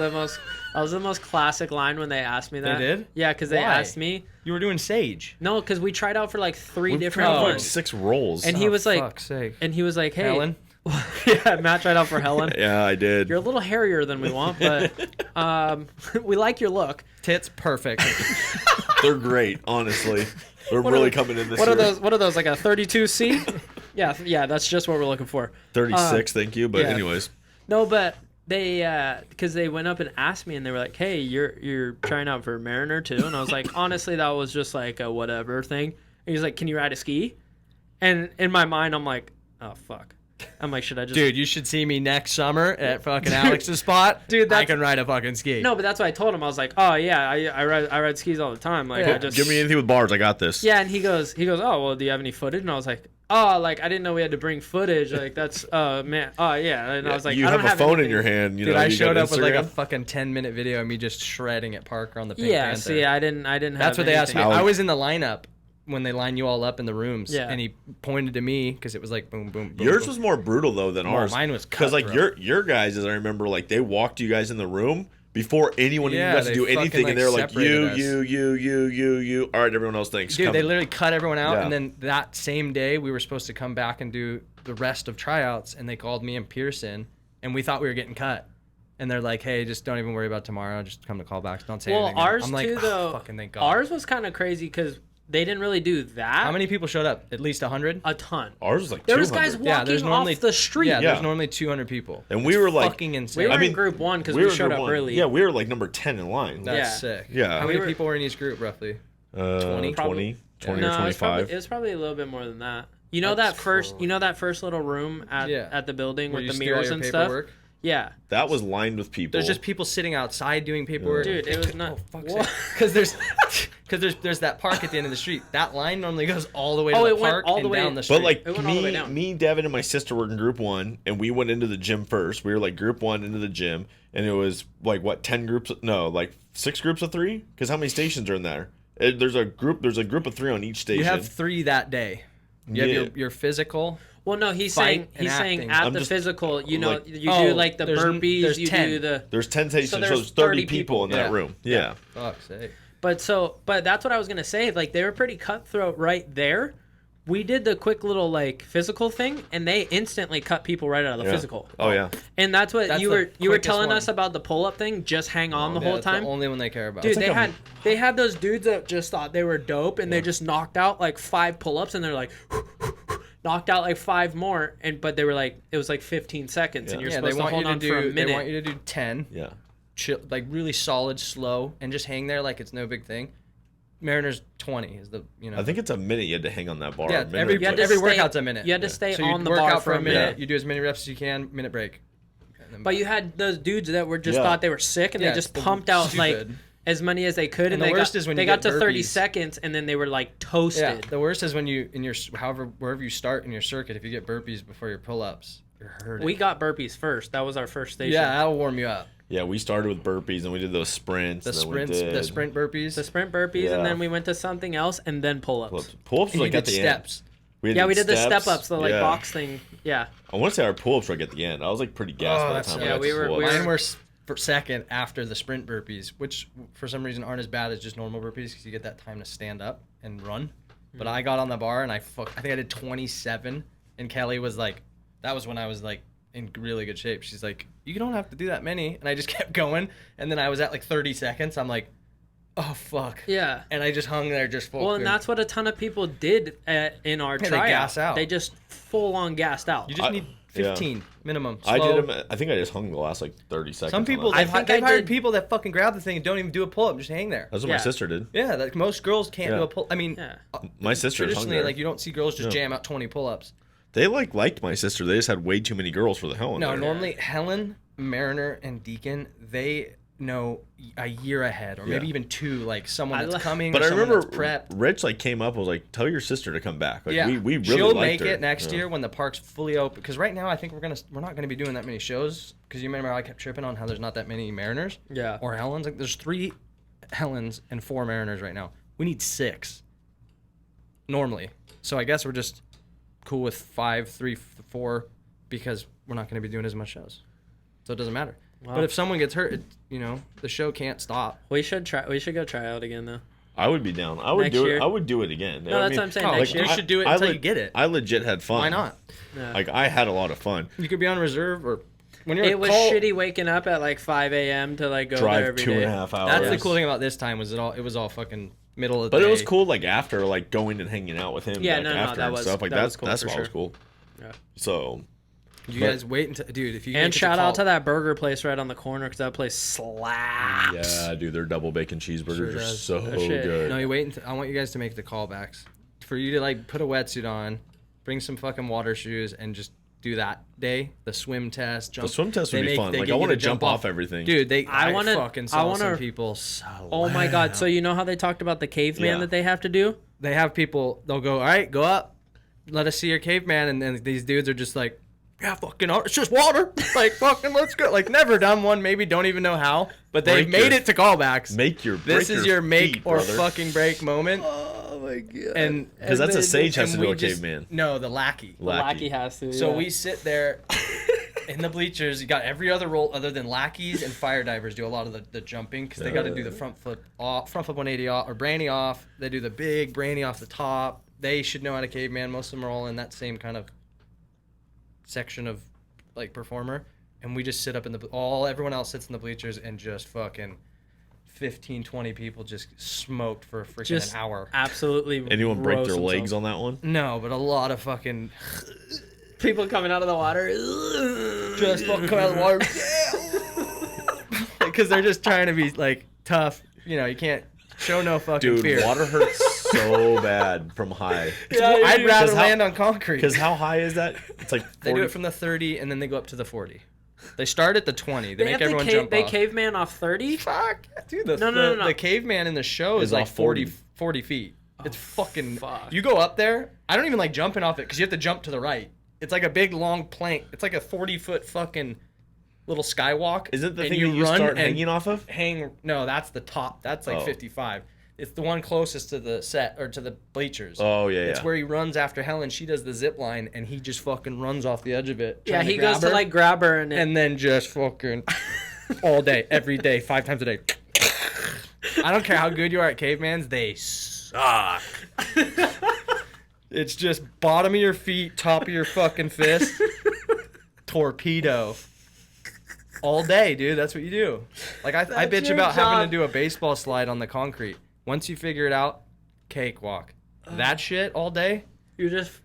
the most classic line when they asked me that.
did?
Yeah, because they
Why?
asked me.
You were doing Sage.
No, because we tried out for like 3
We've
different
tried out for
ones.
6 rolls.
And he was like,
fuck's sake.
hey,
Helen?
yeah, Matt tried out for Helen.
yeah, I did.
You're a little hairier than we want, but we like your look.
Tits perfect.
They're great, honestly. They're really coming in this
What
year.
are those? What are those? Like a 32C? yeah, that's just what we're looking for.
36, thank you. But
yeah.
anyways,
No, but they because they went up and asked me, and they were like, "Hey, you're trying out for Mariner too?" And I was like, "Honestly, that was just like a whatever thing." And he's like, "Can you ride a ski?" And in my mind, I'm like, "Oh fuck." I'm like, should I just?
Dude, you should see me next summer at fucking Alex's spot.
Dude,
I
that's-
can ride a fucking ski.
No, but that's what I told him. I was like, "Oh yeah, I ride skis all the time." Like,
Yeah.
I just
give me anything with bars. I got this.
Yeah, and he goes, "Oh well, do you have any footage?" And I was like, "Oh, like I didn't know we had to bring footage. Like that's man, oh yeah." And I was like,
you
"I don't
have a phone in
anything."
your hand.
Dude,
know,
I
you
showed
got
up with like a
Instagram.
fucking 10-minute video of me just shredding at Parker on the Pink
Yeah,
Panther.
see, I didn't have.
That's what they asked me.
anything.
Alex-
I was in the lineup when they line you all up in the rooms.
Yeah.
And he pointed to me because it was like boom, boom, boom.
Yours
boom.
was more brutal though than
Well,
ours.
mine was
because like
cutthroat.
your guys, as I remember, like they walked you guys in the room before anyone
Yeah,
even got to
they
do
fucking,
anything,
like,
and they're like
separated us.
you. All right, everyone else thinks.
Dude, they literally cut everyone out,
Yeah.
and then that same day we were supposed to come back and do the rest of tryouts, and they called me and Pearson, and we thought we were getting cut. And they're like, "Hey, just don't even worry about tomorrow. Just come to callbacks. Don't say
Well,
anything."
ours
I'm like,
too,
"Oh,
though.
fucking thank God."
Ours was kind of crazy because they didn't really do that.
How many people showed up? At least 100.
A ton.
Ours was like
There
200.
was guys
Yeah,
walking
there's normally
off the street.
Yeah,
Yeah.
there's normally 200 people.
and we were like
Fucking
We
insane.
were
I mean,
in group 1 because
we
we
were in
showed
group
up
one.
early.
Yeah, we were like number 10 in line.
That's
Yeah.
sick.
Yeah.
How
We
many
were-
people were in each group roughly?
20,
Probably-
20
no,
or
it was, probably,
25.
it was probably a little bit more than that. You know
That's
that first,
cool.
you know that first little room at
Yeah.
the building
Where
with
you
the
steal all
mirrors
your
and stuff.
paperwork?
Yeah,
That was lined with people.
There's just people sitting outside doing paperwork.
dude, it was not. What?
Because there's that park at the end of the street. That line normally goes all the way to
Oh,
the
it went
park
all the
and
way-
down the street.
But like
It went all the way
me,
down.
me, Devin, and my sister were in group 1, and we went into the gym first. We were like group 1 into the gym, and it was like what 10 groups? No, like 6 groups of 3. Because how many stations are in there? There's a group of 3 on each station.
you have 3 that day. You
Yeah.
have your physical.
Well, no, he's
Fight
saying
and acting.
at
I'm
the
just-
physical. You know,
like-
you
Oh,
do like the
there's
burpees. You
10.
do the.
There's 10 stations, so
there's
there's 30
30
people in that
Yeah.
room. Yeah.
Fuck's sake.
But that's what I was gonna say. Like they were pretty cutthroat right there. We did the quick little like physical thing, and they instantly cut people right out of the
Yeah.
physical.
Oh yeah.
And that's what
That's
you
the
were
quickest
telling
one.
us about the pull up thing. Just hang on the
Yeah,
whole
that's
time.
the only one they care about.
Dude,
like
they had those dudes that just thought they were dope, and they just knocked out like 5 pull ups, and they're like, knocked out like 5 more, but they were like, it was like 15 seconds, and you're supposed to hold on for a minute.
They want you to do 10.
Yeah.
Chill, like really solid, slow, and just hang there like it's no big thing. Mariners 20 is the
I think it's a minute you had to hang on that bar.
Yeah,
A minute
every
or two.
stay-
workout's a minute.
You had to stay
So
on
you
the
work
bar
out for a minute.
Yeah.
You do as many reps as you can. Minute break. And then
But you had those dudes that were just
Yeah.
thought they were sick, and
Yeah,
they just
it's
pumped out like
stupid.
as many as they could,
And
and
the
they
worst
got,
is when
they
you
got
get
to 30
burpees.
seconds, and then they were like toasted.
Yeah, the worst is when you in your wherever you start in your circuit, if you get burpees before your pull-ups, you're hurting.
We got burpees first. That was our first station.
Yeah, that'll warm you up.
Yeah, we started with burpees and we did those sprints.
The
and then
sprints,
we did
the sprint burpees.
The sprint burpees,
Yeah.
and then we went to something else, and then pull-ups.
pull-ups. Pull-ups was
And you
like
did
at the
steps.
end.
Yeah, we did the
steps.
step-ups, the like
Yeah.
box thing. Yeah.
I want to say our pull-ups were like at the end. I was like pretty gassed by the
that's-
time
yeah,
I got
we
to
were-
pull-ups.
we were-
Mine were for second after the sprint burpees, which for some reason aren't as bad as just normal burpees because you get that time to stand up and run. But I got on the bar and I think I did 27, and Kelly was like, that was when I was like in really good shape. She's like, you don't have to do that many, and I just kept going, and then I was at like 30 seconds. I'm like, oh fuck.
Yeah.
And I just hung there just full.
Well, and that's what a ton of people did in our
Yeah, they
tryout.
gas out.
They just full on gassed out.
You just
I-
need 15 minimum.
I
Slow.
did them. I think I just hung the last like 30 seconds.
Some
on
people,
that.
I
they've,
think
they've
I
hired
did-
people that fucking grab the thing and don't even do a pull-up, just hang there.
That's what
Yeah.
my sister did.
Yeah, like most girls can't
Yeah.
do a pull. I mean,
Yeah.
My sister hung
traditionally,
there.
like you don't see girls just
Yeah.
jam out 20 pull-ups.
They liked my sister. They just had way too many girls for the Helen.
No,
there.
normally Helen, Mariner, and Deacon, they know a year ahead or maybe
Yeah.
even 2, like someone
I
that's
lo-
coming.
But
or
I
someone
remember
that's prepped.
Rich like came up and was like, "Tell your sister to come back." Like
Yeah,
we really
she'll
liked
make
her.
it next
Yeah.
year when the park's fully open. Because right now I think we're not gonna be doing that many shows. Because you remember I kept tripping on how there's not that many Mariners.
Yeah.
Or Helens. Like there's 3 Helens and 4 Mariners right now. We need 6. Normally. So I guess we're just cool with 5, 3, 4 because we're not gonna be doing as much shows. So it doesn't matter.
Wow.
But if someone gets hurt, the show can't stop.
We should try. We should go try out again though.
I would be down. I would
Next
do
year.
it. I would do it again.
No, that's what I'm saying.
Oh,
Next
like,
year.
you should do it until you get it.
I legit had fun.
Why not?
Yeah.
Like I had a lot of fun.
You could be on reserve or when you're
It was
call-
shitty waking up at like 5 a.m. to like go there
Drive
every
2.5
day.
hours.
That's the cool thing about this time was it was all fucking middle of the
But
day.
it was cool, like after, like going and hanging out with him.
Yeah,
like,
no,
after
that
and
was-
stuff like
that
that.
was cool
That's
for
what was
sure.
cool.
Yeah.
So
You
but-
guys wait until dude if you
And
get
shout
call,
out to that burger place right on the corner because that place slaps.
yeah, dude, their double bacon cheeseburgers
Sure
are
does.
so
Oh, shit.
good.
No, you wait until I want you guys to make the callbacks. For you to like put a wetsuit on, bring some fucking water shoes, and just do that day. The swim test, jump.
The swim test would
they
be
make-
fun.
they
Like
get
I
you
want to
to
jump off everything,
Dude,
I wanna-
fucking
I
saw
wanna-
some people so
Oh my god! So
loud.
you know how they talked about the caveman
Yeah.
that they have to do?
They have people, they'll go, all right, go up, let us see your caveman. And then these dudes are just like, yeah, fucking, it's just water. Like, fucking, let's go. Like, never done one, maybe don't even know how, but they've
Break
made
your-
it to callbacks.
break
This is your make
feet,
or
brother.
fucking break moment.
Oh my god!
And
because that's a sage has to
and
do
we
a
just-
caveman.
No, the lackey.
The lackey has to.
So
yeah.
we sit there in the bleachers. You got every other role other than lackeys and fire divers do a lot of the jumping because they got to do the front flip 180 off or brainy off. They do the big brainy off the top. They should know how to caveman. Most of them are all in that same kind of section of like performer. And we just sit up in everyone else sits in the bleachers and just fucking 15, 20 people just smoked for freaking
just
an hour.
absolutely.
Anyone break their
roast
legs
themselves.
on that one?
No, but a lot of fucking
People coming out of the water.
just fucking come out of the water. Because they're just trying to be like tough. You can't show no fucking
Dude,
fear.
water hurts so bad from high.
Yeah,
I'd rather
'Cause how-
land on concrete.
Because how high is that? It's like 40.
They do it from the 30 and then they go up to the 40. They start at the 20. They, make
have
everyone
to
jump
They
off.
caveman off 30.
Fuck, dude. The,
No.
the caveman in the show is
Is
like
off
40,
40.
40 feet. It's fucking.
fuck.
You go up there. I don't even like jumping off it because you have to jump to the right. It's like a big long plank. It's like a 40-foot fucking little skywalk.
Is it the
and
thing that you
run
start
and
hanging off of?
No, that's the top. That's like
Oh.
55. It's the one closest to the set or to the bleachers.
Oh yeah,
It's
yeah.
where he runs after Helen. She does the zip line and he just fucking runs off the edge of it.
Yeah,
trying
he
grab
goes to
her,
like grab her
and then just fucking all day, every day, 5 times a day. I don't care how good you are at cavemans, they suck. It's just bottom of your feet, top of your fucking fist, torpedo. All day, dude. That's what you do. Like I
That's
bitch
your
about having
job.
to do a baseball slide on the concrete. Once you figure it out, cakewalk. That shit all day.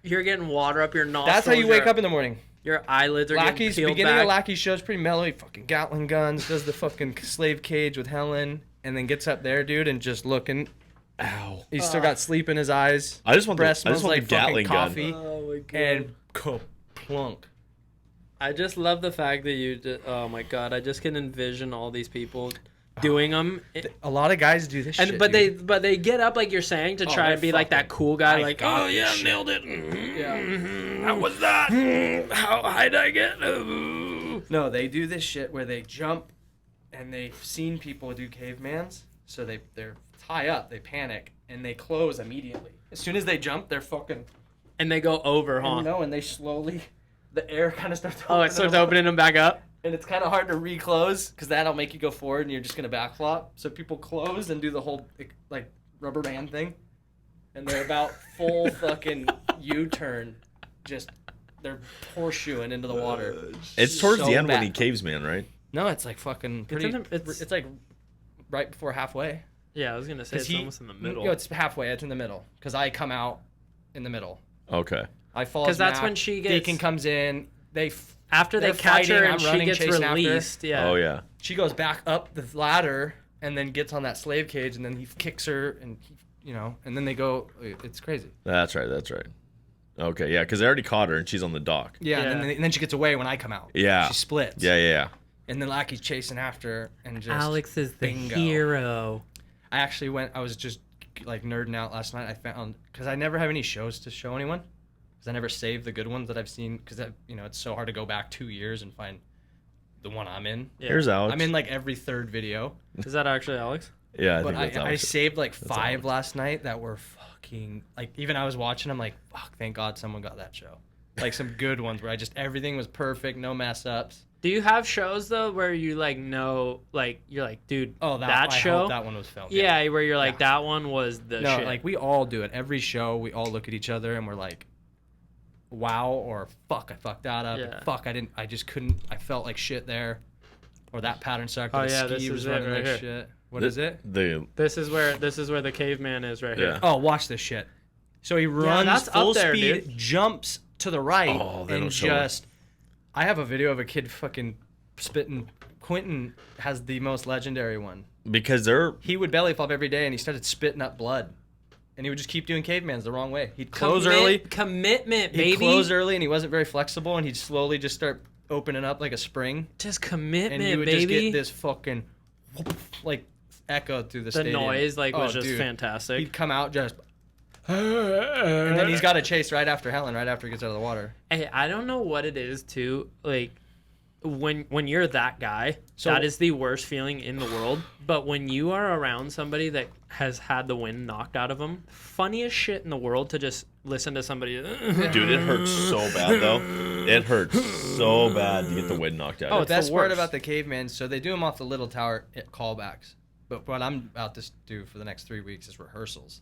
You're getting water up your nostrils.
That's how you wake up in the morning.
Your eyelids are
Lackey's
getting peeled
beginning
back.
of Lackey's show is pretty mellow. He fucking Gatling guns, does the fucking slave cage with Helen, and then gets up there, dude, and just looking.
Ow.
He's still got sleep in his eyes.
I just want
Breath
the, I just
smells
want
like
the Gatling
fucking
gun.
coffee.
Oh my god.
And plunk.
I just love the fact that you just, oh my god, I just can envision all these people doing them.
A lot of guys do this
And
shit,
but
dude.
they get up like you're saying to try
they're
to be like that
fucking-
cool guy,
I
like,
got
oh
this
yeah,
shit.
nailed it.
Yeah.
How was that? How high did I get? Ooh.
No, they do this shit where they jump, and they've seen people do cavemans, so they're tie up, they panic, and they close immediately. As soon as they jump, they're fucking,
And they go over, huh?
and they slowly, the air kind of starts.
Oh, it starts opening them back up.
And it's kind of hard to reclose because that'll make you go forward, and you're just gonna backflop. So people close and do the whole like rubber band thing, and they're about full fucking U-turn, just they're horseshoeing into the water.
It's towards
So
the end when
bad.
he caves, man, right?
No, it's like fucking pretty. It's like right before halfway.
Yeah, I was gonna say it's almost in the middle.
No, it's halfway. It's in the middle because I come out in the middle.
Okay.
I fall.
'Cause that's
Mac,
when she gets-
Deacon comes in.
After they
they're
catch her
fighting,
and
I'm
she
running,
gets
chasing after.
released, yeah.
Oh yeah.
She goes back up the ladder and then gets on that slave cage, and then he kicks her, and and then they go. It's crazy.
That's right. That's right. Okay, yeah, because they already caught her and she's on the dock.
Yeah,
Yeah.
And then she gets away when I come out.
Yeah.
She splits.
Yeah, yeah, yeah.
And then Lackey's chasing after her and just.
Alex is the
bingo.
hero.
I actually I was just like nerding out last night. I found because I never have any shows to show anyone because I never save the good ones that I've seen because it's so hard to go back 2 years and find the one I'm in.
Yeah.
Here's Alex.
I'm in like every third video,
Is that actually Alex?
Yeah, I
but
think that's
I
Alex.
saved like
That's
5
Alex.
last night that were fucking like even I was watching. I'm like, fuck, thank God someone got that show. Like some good ones where everything was perfect, no mess ups.
Do you have shows though where you like know, like you're like, dude,
Oh,
that
I
show?
hope that one was filmed.
Yeah, where you're like,
Yeah.
that one was the
No,
shit.
like we all do it. Every show, we all look at each other and we're like, wow, or fuck, I fucked that up.
Yeah.
Fuck, I just couldn't, I felt like shit there. Or that pattern sucked.
Oh,
Or the
yeah,
ski
this
was
is it
running
right
like
here.
shit. What is it?
The
this is where the caveman is right
Yeah.
here.
Oh, watch this shit. So he runs
that's up
full
there,
speed,
dude.
jumps to the right,
Oh, they
and
don't show it.
just. I have a video of a kid fucking spitting. Quentin has the most legendary one.
because they're
He would belly flop every day, and he started spitting up blood. And he would just keep doing cavemans the wrong way. He'd close early.
Commitment,
He'd
baby.
close early, and he wasn't very flexible, and he'd slowly just start opening up like a spring.
Just
And
commitment,
you would
baby.
just get this fucking like echo through the
the
stadium.
noise like was
Oh,
just
dude.
fantastic.
He'd come out just, and then he's got to chase right after Helen, right after he gets out of the water.
Hey, I don't know what it is too. Like when you're that guy,
So-
that is the worst feeling in the world. But when you are around somebody that has had the wind knocked out of them, funniest shit in the world to just listen to somebody.
dude, it hurts so bad though. It hurts so bad to get the wind knocked out.
Oh,
of
the
it's
you.
the
best part
worst.
about the caveman, so they do them off the little tower at callbacks. But what I'm about to do for the next 3 weeks is rehearsals.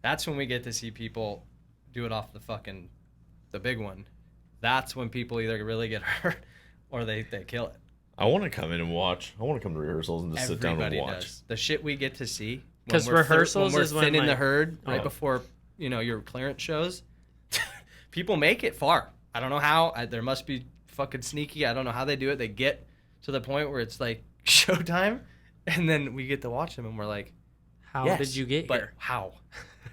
That's when we get to see people do it off the big one. That's when people either really get hurt or they kill it.
I want to come in and watch. I want to come to rehearsals and just sit down and
Everybody
watch.
does. The shit we get to see.
'Cause
when we're
rehearsals
when we're
is when,
thinning the
like-
herd right
Oh.
before your clearance shows. People make it far. I don't know how. There must be fucking sneaky. I don't know how they do it. They get to the point where it's like showtime, and then we get to watch them, and we're like,
How
yes,
did you get
but
here?
how?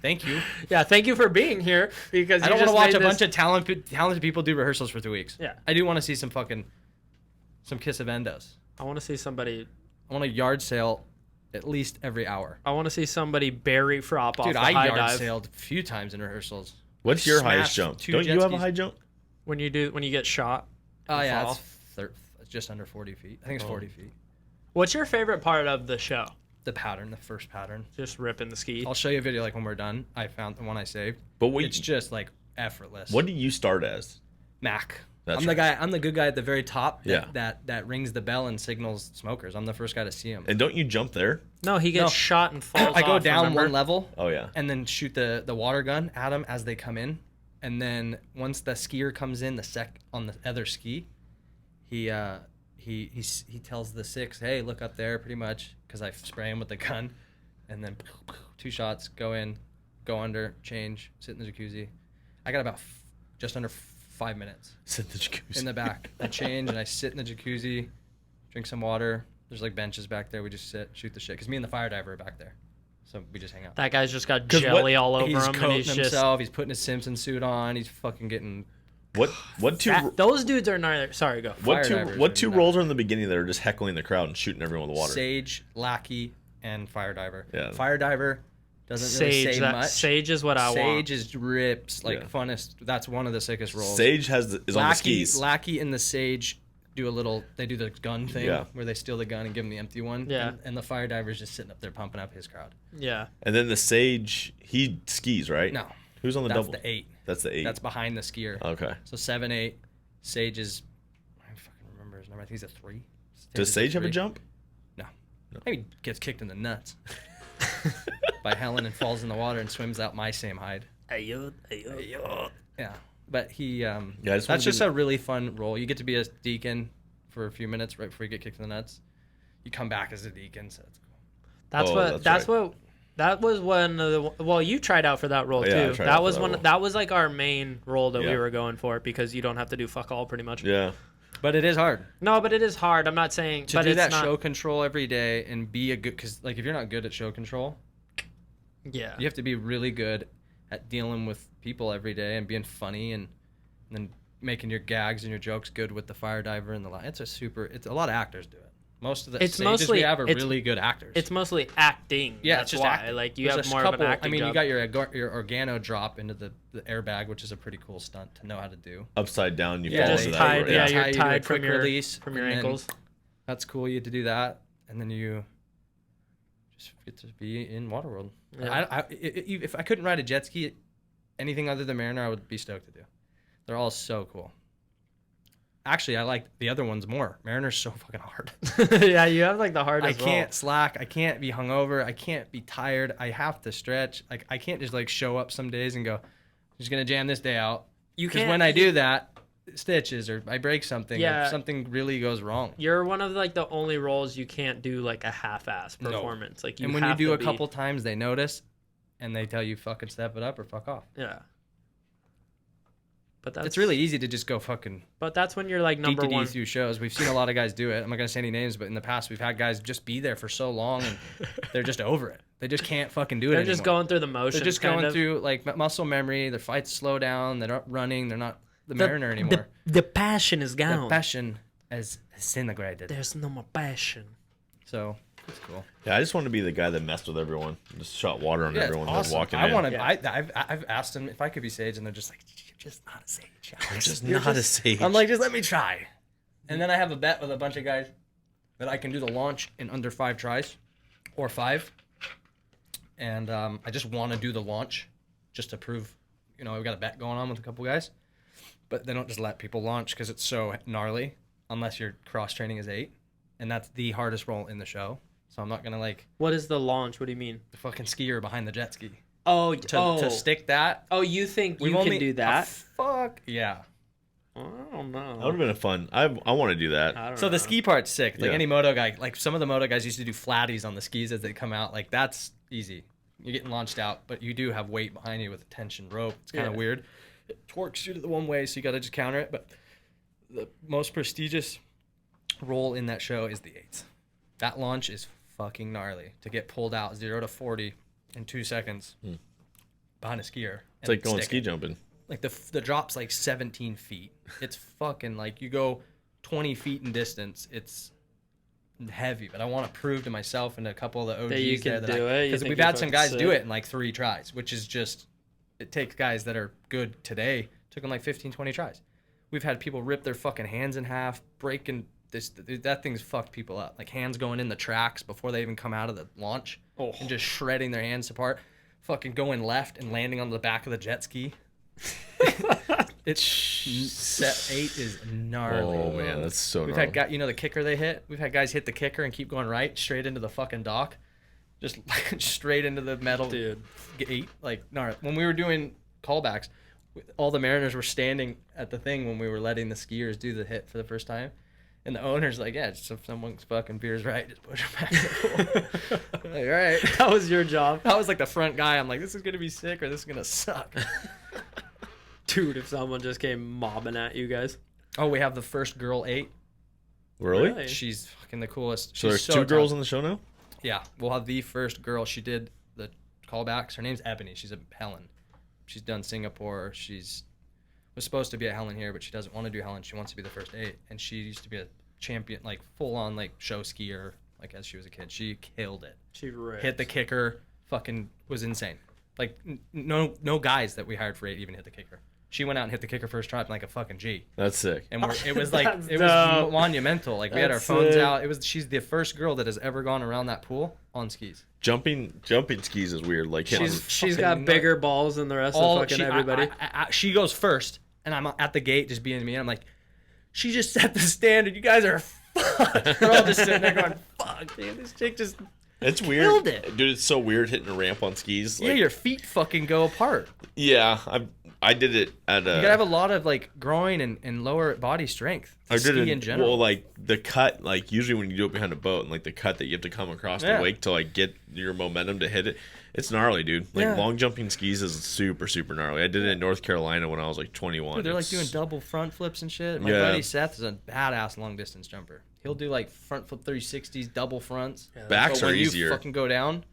Thank you.
Yeah, thank you for being here because
I
you
don't want
just
to watch
made
a
this-
bunch of talented people do rehearsals for 3 weeks.
Yeah.
I do want to see some kiss of endos.
I want to see somebody.
I want a yard sale at least every hour.
I want to see somebody bury frop off
Dude,
the
I
high
yard
dive.
sailed a few times in rehearsals.
What's your
Smashed
highest jump?
2
Don't
jet
you have a
skis.
high jump?
When you get shot.
Oh
and
yeah,
fall.
it's just under 40 feet. I think it's 40 feet.
What's your favorite part of the show?
The pattern, the first pattern.
Just ripping the ski.
I'll show you a video like when we're done. I found the one I saved.
But what?
It's just like effortless.
What do you start as?
Mac?
That's
I'm
right.
the guy. I'm the good guy at the very top.
Yeah.
That rings the bell and signals smokers. I'm the first guy to see him.
And don't you jump there?
No, he gets
No.
shot and falls
I go
off,
down
remember?
one level
Oh yeah.
and then shoot the water gun at them as they come in, and then once the skier comes in on the other ski, he tells the 6, hey, look up there, pretty much, because I spray him with the gun, and then 2 shots, go in, go under, change, sit in the jacuzzi. I got about just under 5 minutes
Sit in the jacuzzi.
in the back. I change and I sit in the jacuzzi, drink some water. There's like benches back there. We just sit, shoot the shit. Because me and the fire diver are back there. So we just hang out.
That guy's just got jelly all over
he's
him, and
coating
he's just.
himself. He's putting his Simpson suit on. He's fucking getting.
What two
Those dudes are neither. Sorry, go.
what
fire divers
what
are
two
nuts.
roles are in the beginning that are just heckling the crowd and shooting everyone with the water?
Sage, lackey, and fire diver.
Yeah.
Fire diver doesn't really
Sage.
say
That
much.
Sage is what I want.
Sage is rips like
Yeah.
funnest. That's one of the sickest roles.
Sage is on the skis.
Lackey and the Sage do a little. They do the gun thing
Yeah.
where they steal the gun and give him the empty one.
Yeah.
And the fire diver's just sitting up there pumping up his crowd.
Yeah.
And then the Sage, he skis, right?
No,
Who's on the
that's
double?
the 8.
That's the 8.
That's behind the skier.
Okay.
So 7, 8. Sage is. I fucking remember his number. I think he's a 3.
Does Sage have a
3.
jump?
No. Maybe he gets kicked in the nuts by Helen and falls in the water and swims out my same hide. Yeah. But he.
I just wanna
That's
be
just a really fun role. You get to be a deacon for a few minutes right before you get kicked in the nuts. You come back as a deacon, so it's cool.
That's
Oh,
what.
that's right.
That was one of the. Well, you tried out for that role
Yeah, I
too.
tried out
That
for
was
that
one.
role.
That was like our main role that we
Yeah.
were going for because you don't have to do fuck all pretty much.
Yeah.
But it is hard
No, but it is hard. I'm not saying.
to
but
do
it's
that
not,
show control every day and be a good. Because like if you're not good at show control,
Yeah.
you have to be really good at dealing with people every day and being funny and then making your gags and your jokes good with the fire diver and the. It's a lot of actors do it. Most of the
It's
stages
mostly-
we have are
it's-
really good actors.
It's mostly acting.
Yeah,
That's
it's just
why.
acting.
Like you
There's
have
a
more
couple,
of an acting
I mean,
job.
you got your organo drop into the airbag, which is a pretty cool stunt to know how to do.
Upside down, you
Yeah,
fall
just
into that.
tied.
right?
Yeah,
Tie
you're
you to a
tied from
quick
your
release,
from your
and then-
ankles.
That's cool. You get to do that, and then you just get to be in Waterworld.
Yeah.
If I couldn't ride a jet ski, anything other than Mariner, I would be stoked to do. They're all so cool. Actually, I like the other ones more. Mariner's so fucking hard.
Yeah, you have like the
I
hardest.
can't slack. I can't be hungover. I can't be tired. I have to stretch. Like I can't just like show up some days and go, I'm just gonna jam this day out.
You
Because
can't.
when I do that, it stitches or I break something.
Yeah.
Or something really goes wrong.
You're one of like the only roles you can't do like a half-ass
No.
performance. Like you
And when you
have
do
to
a
be-
couple times, they notice, and they tell you fucking step it up or fuck off.
Yeah. But that's
It's really easy to just go fucking
But that's when you're like number
DTD
one.
through shows. We've seen a lot of guys do it. I'm not gonna say any names, but in the past we've had guys just be there for so long and they're just over it. They just can't fucking do it
They're
anymore.
just going through the motions.
They're just
kind
going
of.
through like muscle memory. Their fights slow down. They're not running. They're not the Mariner anymore.
The passion is
The
gone.
passion has disintegrated.
There's no more passion.
So it's cool.
Yeah, I just want to be the guy that messed with everyone. Just shot water on
Yeah, it's
everyone
awesome.
walking
I
in.
want to.
Yeah.
I've asked them if I could be Sage, and they're just like, "You're just not a Sage.
I'm just
You're
not a Sage.
I'm like, just let me try. And then I have a bet with a bunch of guys that I can do the launch in under 5 tries, or 5. And I just want to do the launch, just to prove, I've got a bet going on with a couple guys. But they don't just let people launch because it's so gnarly, unless your cross training is 8, and that's the hardest role in the show. So I'm not gonna like
What is the launch? What do you mean?
the fucking skier behind the jet ski
To
to stick that.
Oh, you think
We've
you
only
can do that?
fuck yeah.
I don't know.
That would have been a fun. I want to do that.
I don't
So
know.
the ski part's sick. Like
Yeah.
any moto guy, like some of the moto guys used to do flatties on the skis as they come out. Like that's easy. You're getting launched out, but you do have weight behind you with a tension rope. It's kind of
Yeah.
weird. It torques you to the one way, so you got to just counter it. But the most prestigious role in that show is the 8s. That launch is fucking gnarly. To get pulled out 0 to 40 in 2 seconds behind a skier.
It's like going ski jumping.
Like the drop's like 17 feet. It's fucking like you go 20 feet in distance. It's heavy, but I want to prove to myself and a couple of the OGs
That you can
there that
do it? You
because
think
we've
you're
had some
fucking
guys do
sick?
it in like 3 tries, which is just it takes guys that are good today. Took them like 15, 20 tries. We've had people rip their fucking hands in half, breaking that thing's fucked people up. Like hands going in the tracks before they even come out of the launch and just shredding their hands apart. Fucking going left and landing on the back of the jet ski. It's set 8 is gnarly.
Oh man, that's so.
We've
gnarly.
had the kicker they hit. We've had guys hit the kicker and keep going right straight into the fucking dock, just straight into the metal.
Dude.
8 like gnarly. When we were doing callbacks, all the Mariners were standing at the thing when we were letting the skiers do the hit for the first time. And the owner's like, yeah, just if someone's fucking veers right, just push him back in the pool. I'm like, all right.
That was your job.
I was like the front guy. I'm like, this is going to be sick or this is going to suck.
Dude, if someone just came mobbing at you guys.
Oh, we have the first girl 8.
Really?
Really?
She's fucking the coolest.
So there's
She's
two girls
tough.
on the show now?
Yeah, we'll have the first girl. She did the callbacks. Her name's Ebony. She's a Helen. She's done Singapore. Was supposed to be a Helen here, but she doesn't want to do Helen. She wants to be the first 8. And she used to be a champion, like full on like show skier, like as she was a kid. She killed it.
She ripped.
Hit the kicker. Fucking was insane. Like no guys that we hired for 8 even hit the kicker. She went out and hit the kicker first try like a fucking G.
That's sick.
And it was like
That's
it
dope.
was monumental. Like we had our
That's
phones
sick.
out. She's the first girl that has ever gone around that pool on skis.
Jumping skis is weird. Like hitting.
She's
fucking
got
nuts.
bigger balls than the rest of fucking everybody.
She goes first, and I'm at the gate just being me. And I'm like, she just set the standard. You guys are fucked. We're all just sitting there going, fuck, man. This chick just
It's weird,
killed it.
dude. It's so weird hitting a ramp on skis. Like,
yeah, your feet fucking go apart.
yeah, I did it at
You gotta have a lot of like groin and lower body strength.
I did
ski
it
in general.
Well, like the cut, like usually when you do it behind a boat, and like the cut that you have to come across
Yeah.
the wake to like get your momentum to hit it, it's gnarly, dude. Like
Yeah.
long jumping skis is super gnarly. I did it in North Carolina when I was like 21.
Dude, they're like
It's-
doing double front flips and shit. My
Yeah.
buddy Seth is a badass long distance jumper. He'll do like front flip 360s, double fronts.
Backs
But
are
when
easier.
you fucking go down,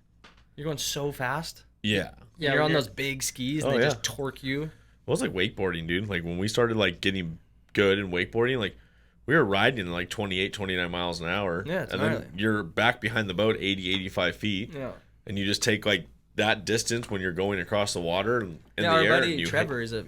you're going so fast.
Yeah.
Yeah,
You're
when
on those big skis and
Oh,
they
yeah.
just torque you.
Well, it's like wakeboarding, dude. Like when we started like getting good in wakeboarding, like we were riding like 28, 29 miles an hour.
Yeah, it's
and
gnarly.
then you're back behind the boat 80, 85 feet.
Yeah.
And you just take like that distance when you're going across the water and in
Yeah,
the
our
air.
buddy
and you
Trevor he's a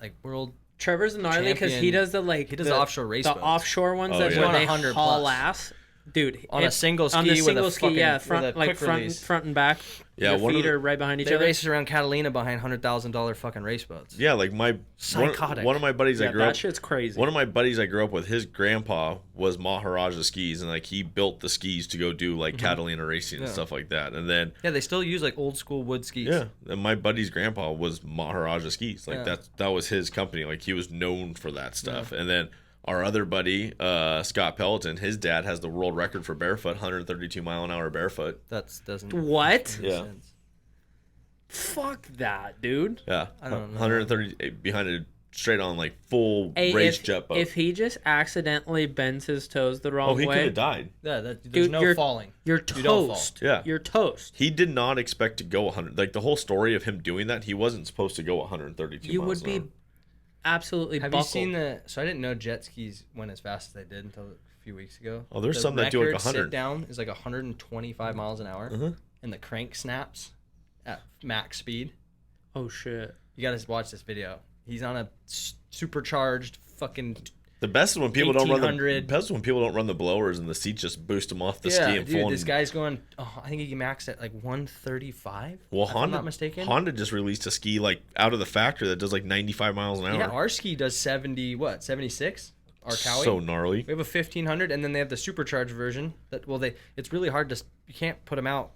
like world.
Trevor's gnarly because he
champion.
does the like
He does the offshore race
the
boats.
offshore ones
Oh,
that
yeah.
where
On
they
100
haul
plus.
ass. Dude,
On a single ski with a fucking-
yeah,
with
front
a
like
quick release.
front and back.
Yeah,
Your
one of
feet
the-
are right behind each
They
other.
race around Catalina behind $100,000 fucking race boats.
Yeah, like my
Psychotic.
one of my buddies I
Yeah,
grew
that
up.
shit's crazy.
One of my buddies I grew up with, his grandpa was Maharaja skis, and like he built the skis to go do like Catalina racing and
Yeah.
stuff like that. And then
Yeah, they still use like old school wood skis.
yeah, and my buddy's grandpa was Maharaja skis. Like
Yeah.
that was his company. Like he was known for that stuff. And then our other buddy, Scott Pelleton, his dad has the world record for barefoot, 132 mile an hour barefoot.
That doesn't
What?
make
Yeah.
sense.
Fuck that, dude.
Yeah,
I don't know.
130 behind a straight on like full
Hey,
race
if,
jet boat.
if he just accidentally bends his toes the wrong
Oh, he could
way,
have died.
Yeah, there's
Dude,
no
you're-
falling.
you're
You don't fall.
toast.
Yeah.
You're toast.
He did not expect to go 100. Like the whole story of him doing that, he wasn't supposed to go 132
You
miles
would
an
be
hour.
absolutely
Have
buckled.
you seen the? So I didn't know jet skis went as fast as they did until a few weeks ago.
Oh, there's
The
some that do like
record
100.
Sit down is like 125 miles an hour,
Uh-huh.
and the crank snaps at max speed.
Oh shit.
You gotta watch this video. He's on a supercharged fucking.
The best is when people don't run the
1800.
best is when people don't run the blowers and the seats just boost them off the
Yeah,
ski and
dude,
full.
this guy's going. Oh, I think he maxed at like 135.
Well,
if
Honda,
I'm not mistaken.
Honda just released a ski like out of the factory that does like 95 miles an hour.
Yeah, our ski does 76. Our Cowie.
So gnarly.
We have a 1500, and then they have the supercharged version. It's really hard to. You can't put them out.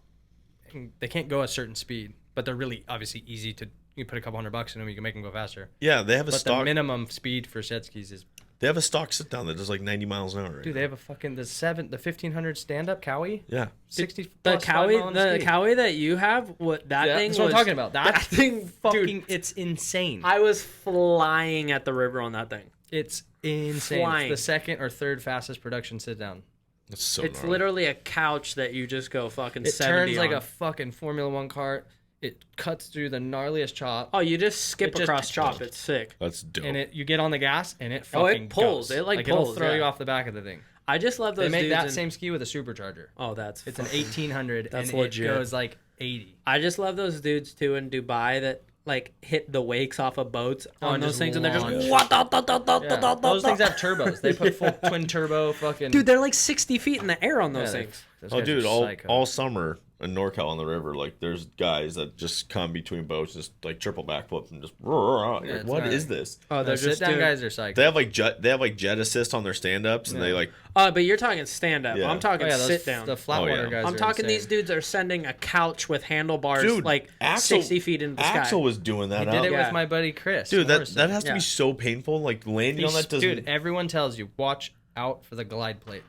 They can't go a certain speed, but they're really obviously easy to. You put a couple $100 in them, you can make them go faster.
Yeah, they have a
But the
stock.
minimum speed for jet skis is.
They have a stock sit down that does like 90 miles an hour. Right
Dude, they have a fucking the 1500 stand up Cowie.
yeah.
60.
The
plus 5
Cowie,
mile on
the
ski.
Cowie that you have, what that
Yeah,
thing
that's what
was.
I'm talking about. That
thing,
Fucking,
dude.
it's insane.
I was flying at the river on that thing.
It's insane.
Flying.
It's the second or third fastest production sit down.
That's so
It's
gnarly.
literally a couch that you just go fucking
It
70
turns like
on.
a fucking Formula One cart. It cuts through the gnarliest chop.
Oh, you just skip
It just-
across chop. It's sick.
That's dope.
And you get on the gas and it
Oh, it
fucking
pulls.
goes.
It, like,
it'll
pulls,
throw
yeah.
you off the back of the thing.
I just love those
They made
dudes.
that
in-
same ski with a supercharger.
Oh, that's
It's an
fucking-
1800
That's
and
legit.
it goes like 80.
I just love those dudes too in Dubai that like hit the wakes off of boats on
and
those
just
things, and they're just
launch.
what
Yeah. Those things have turbos. They put full twin turbo fucking.
Dude, they're like 60 feet in the air on
Yeah,
those
they-
things.
those
Oh,
guys
dude,
are
all
psycho.
summer in NorCal on the river, like there's guys that just come between boats, just like triple backflips and just. You're
Yeah,
like,
it's
what
gnarly.
is this?
Oh, they're
Those
just
sit down
doing.
guys are psycho.
They have like jet assist on their stand ups, and they like
Oh, but you're talking stand up.
Yeah.
I'm talking
Oh, yeah, those-
sit down.
The flatwater
Oh, yeah.
guys.
I'm
are
talking
insane.
these dudes are sending a couch with handlebars
dude,
like
Axel,
60 feet into the sky.
Axel was doing that.
He did
out.
it
Yeah.
with my buddy Chris.
Dude, that
Morrison.
has to
Yeah.
be so painful. Like landing on that doesn't.
Dude, everyone tells you watch out for the glide plate.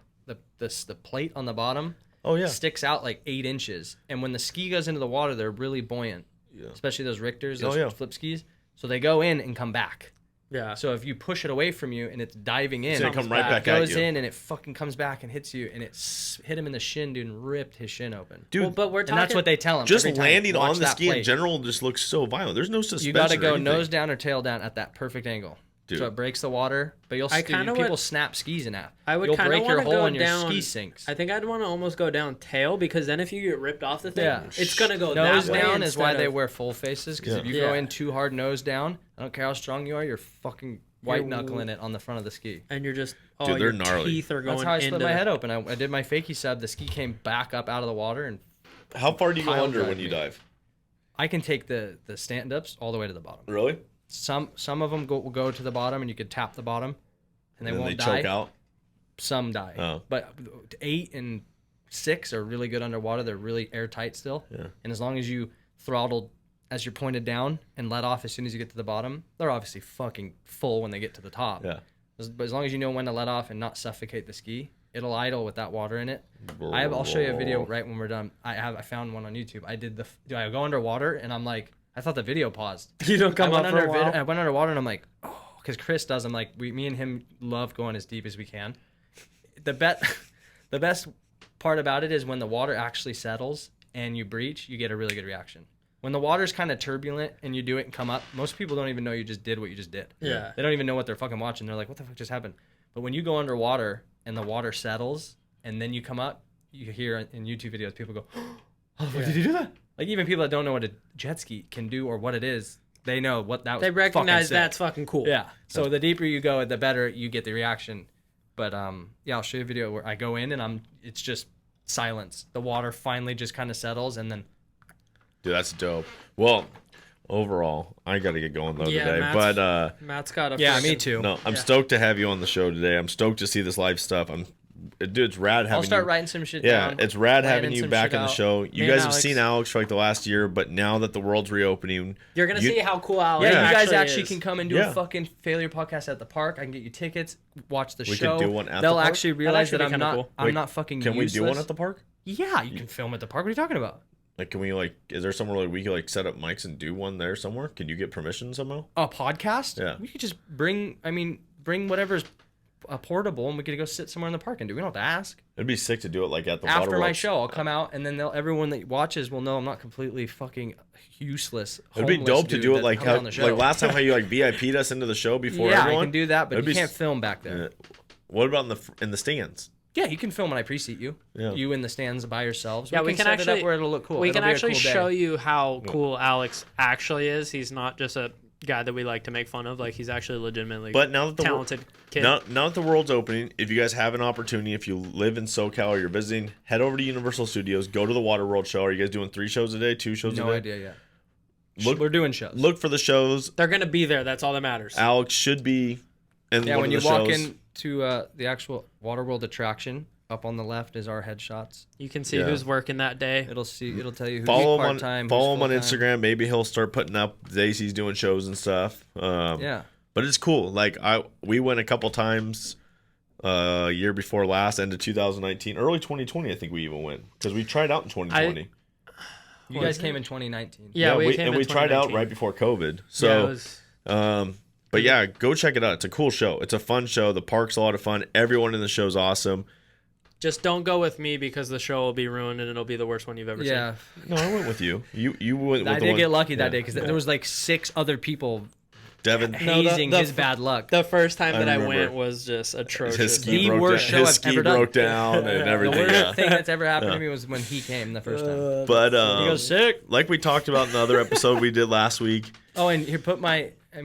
The plate on the bottom
Oh yeah.
sticks out like 8 inches, and when the ski goes into the water, they're really buoyant.
Yeah.
Especially those Richters,
Oh,
those
yeah.
flip skis. So they go in and come back.
Yeah.
So if you push it away from you and it's diving in,
It's gonna come right
back.
back
it
at
goes
you.
in and it fucking comes back and hits you, and it hit him in the shin, dude, and ripped his shin open.
Dude,
Well, but we're talking.
And that's what they tell him.
just
every time.
landing
Watch
on the
that
ski in
plate.
general just looks so violent. There's no suspension.
You got to
or
go
anything.
nose down or tail down at that perfect angle.
Dude.
So it breaks the water, but you'll
I
still
kinda
people
would-
snap skis in that.
I would
You'll
kind of
break your
want to
hole
go
and your
down.
ski sinks.
I think I'd want to almost go down tail because then if you get ripped off the thing,
Yeah.
it's gonna go
Nose
that way
down is why
instead
they
of-
wear full faces, because
Yeah.
if you go
Yeah.
in too hard nose down, I don't care how strong you are, you're fucking white knuckling it on the front of the ski.
and you're just
Dude,
your
they're gnarly.
teeth are going
That's how I
into
split my
the-
head open. I did my fakie sub. The ski came back up out of the water, and
How far do you go
Pile
under
drive
when you
me.
dive?
I can take the stand-ups all the way to the bottom.
Really?
Some of them will go to the bottom, and you could tap the bottom, and they
then
won't
they
die.
choke out.
Some die.
Oh.
But 8 and 6 are really good underwater. They're really airtight still.
Yeah.
And as long as you throttle as you're pointed down and let off as soon as you get to the bottom, they're obviously fucking full when they get to the top.
Yeah.
But as long as you know when to let off and not suffocate the ski, it'll idle with that water in it. I'll show you a video right when we're done. I found one on YouTube. I go underwater and I'm like, I thought the video paused.
You don't come
I went
up for a while.
I went underwater and I'm like, oh, because Chris does. I'm like, me and him love going as deep as we can. The best part about it is when the water actually settles and you breach, you get a really good reaction. When the water's kind of turbulent and you do it and come up, most people don't even know you just did what you just did.
Yeah.
They don't even know what they're fucking watching. They're like, what the fuck just happened? But when you go underwater and the water settles and then you come up, you hear in YouTube videos people go, how the fuck did you do that? Like even people that don't know what a jet ski can do or what it is, they know what that was.
They recognize
fucking sick.
that's fucking cool.
Yeah. So the deeper you go, the better you get the reaction. But yeah, I'll show you a video where I go in and it's just silence. The water finally just kind of settles and then
Dude, that's dope. Well, overall, I got to get going though
Yeah,
today.
Matt's-
But
Matt's got a
yeah, me
freaking-
too.
no, I'm stoked to have you on the show today. I'm stoked to see this live stuff. Dude, it's rad having
I'll start
you.
writing some shit
Yeah,
down.
it's rad having
writing
you
some
back
shit
in the
out.
show. You
Me
guys
and
have
Alex.
seen Alex for like the last year, but now that the world's reopening,
You're gonna
You-
see how cool Alex
Yeah,
Yeah.
you guys actually
is.
can come and do
Yeah.
a fucking failure podcast at the park. I can get you tickets, watch the
We could
show.
do one at the
They'll
park?
actually realize
actually
that
be
I'm
kinda
not
cool.
I'm
Wait,
not fucking
can we do one
useless.
at the park?
Yeah, you can film at the park. What are you talking about?
Like, can we like? Is there somewhere like we could like set up mics and do one there somewhere? Can you get permission somehow?
A podcast?
Yeah.
We could just bring whatever's portable and we could go sit somewhere in the park and do. We don't have to ask.
It'd be sick to do it like at the
After
water
my
works.
show, I'll come out and then everyone that watches will know I'm not completely fucking useless.
It'd be
homeless
dope to
dude
do it
that
like
comes
how
on the show.
like last time how you like VIP'd us into the show before
yeah,
everyone.
I can do that, but
It'd
you
be
can't
s-
film back there.
Yeah. What about in the stands?
Yeah, you can film when I pre-seat you.
Yeah.
You in the stands by yourselves.
Yeah, we can
set it
actually
up where it'll look cool.
We
It'll
can
be a
actually
cool day.
show you how cool Alex actually is. He's not just a guy that we like to make fun of. Like he's actually legitimately
But now that the
talented kid.
now that the world's opening, if you guys have an opportunity, if you live in SoCal or you're visiting, head over to Universal Studios. Go to the Water World show. Are you guys doing 3 shows a day? 2 shows a
No
day?
idea yet.
Look-
We're doing shows.
Look for the shows.
They're gonna be there. That's all that matters.
Alex should be in
Yeah,
one
when
of
you
the
walk
shows.
into the actual Waterworld attraction, up on the left is our headshots.
You can see
Yeah.
who's working that day.
It'll tell you who's
Follow him
part-time,
on follow him on
who's full-time.
Instagram. Maybe he'll start putting up days he's doing shows and stuff.
Yeah.
But it's cool. Like we went a couple times year before last, end of 2019, early 2020. I think we even went because we tried out in 2020.
You guys came in 2019.
Yeah, we came
and
in
we tried out
2019.
right before COVID.
Yeah,
So,
it was,
but yeah, go check it out. It's a cool show. It's a fun show. The park's a lot of fun. Everyone in the show's awesome.
just don't go with me because the show will be ruined and it'll be the worst one you've ever
Yeah.
No, I went with you. You went with
I
the
did
one,
get lucky that
yeah.
day because there was like 6 other people
Devin.
hazing
the
his bad luck.
seen. The first time
I
that I
remember.
went was just atrocious.
His ski
The
broke
worst
down.
show
His
I've
ski
ever done.
broke down and
The
everything.
worst
Yeah.
thing that's ever happened to me was when he came the first time.
But
He goes sick.
like we talked about in the other episode we did last week.
Oh, and here,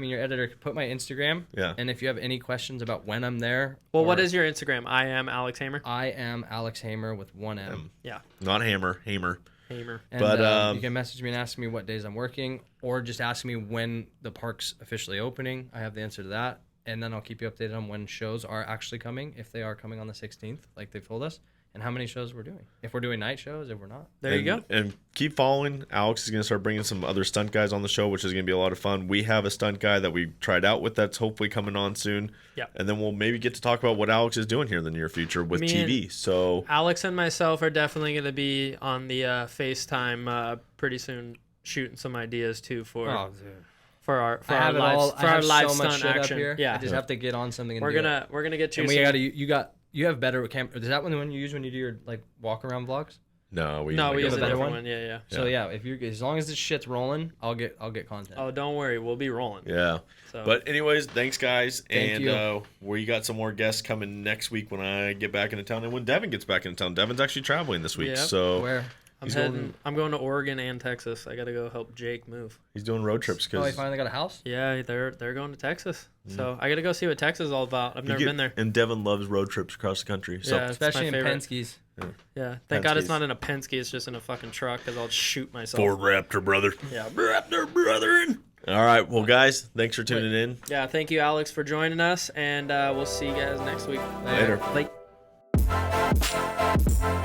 your editor, put my Instagram.
Yeah.
And if you have any questions about when I'm there.
Well, what
or-
is your Instagram? I am Alex Hamer.
I am Alex Hamer with 1 M.
Yeah,
Not Hamer.
Hamer.
And,
But,
you can message me and ask me what days I'm working, or just ask me when the park's officially opening. I have the answer to that, and then I'll keep you updated on when shows are actually coming, if they are coming on the 16th, like they've told us, and how many shows we're doing. If we're doing night shows, if we're not.
There you go.
And keep following. Alex is going to start bringing some other stunt guys on the show, which is going to be a lot of fun. We have a stunt guy that we tried out with that's hopefully coming on soon.
Yeah.
And then we'll maybe get to talk about what Alex is doing here in the near future with
Me
TV. So
Alex and myself are definitely going to be on the FaceTime pretty soon, shooting some ideas too for
Oh, dude.
for our
I have it all.
for
I
our
have
live
so much
stunt
shit
action.
up here.
Yeah,
I just have to get on something and
we're
do
gonna get you.
And
some,
we gotta. You have better camera. Is that one the one you use when you do your like walk around vlogs?
No, we
we use a
better
different
one?
one. Yeah.
So yeah, if you as long as this shit's rolling, I'll get content.
Oh, don't worry, we'll be rolling.
Yeah.
So.
But anyways, thanks guys,
Thank
and
you.
we got some more guests coming next week when I get back into town, and when Devin gets back into town. Devin's actually traveling this week,
Yep.
so
Where?
I'm going to Oregon and Texas. I got to go help Jake move.
he's doing road trips
Oh, he
because
finally got a house.
Yeah, they're going to Texas. So I got to go see what Texas is all about. I've never been there.
And Devin loves road trips across the country. So
Yeah. It's
Especially
my
in
favorite.
Penske's.
Yeah, thank God it's
Penske's.
not in a Penske. It's just in a fucking truck because I'll shoot myself.
Ford Raptor, brother.
Yeah.
Raptor, brethren. All right, well, guys, thanks for tuning in.
Yeah, thank you, Alex, for joining us, and we'll see you guys next week.
Later.
Bye.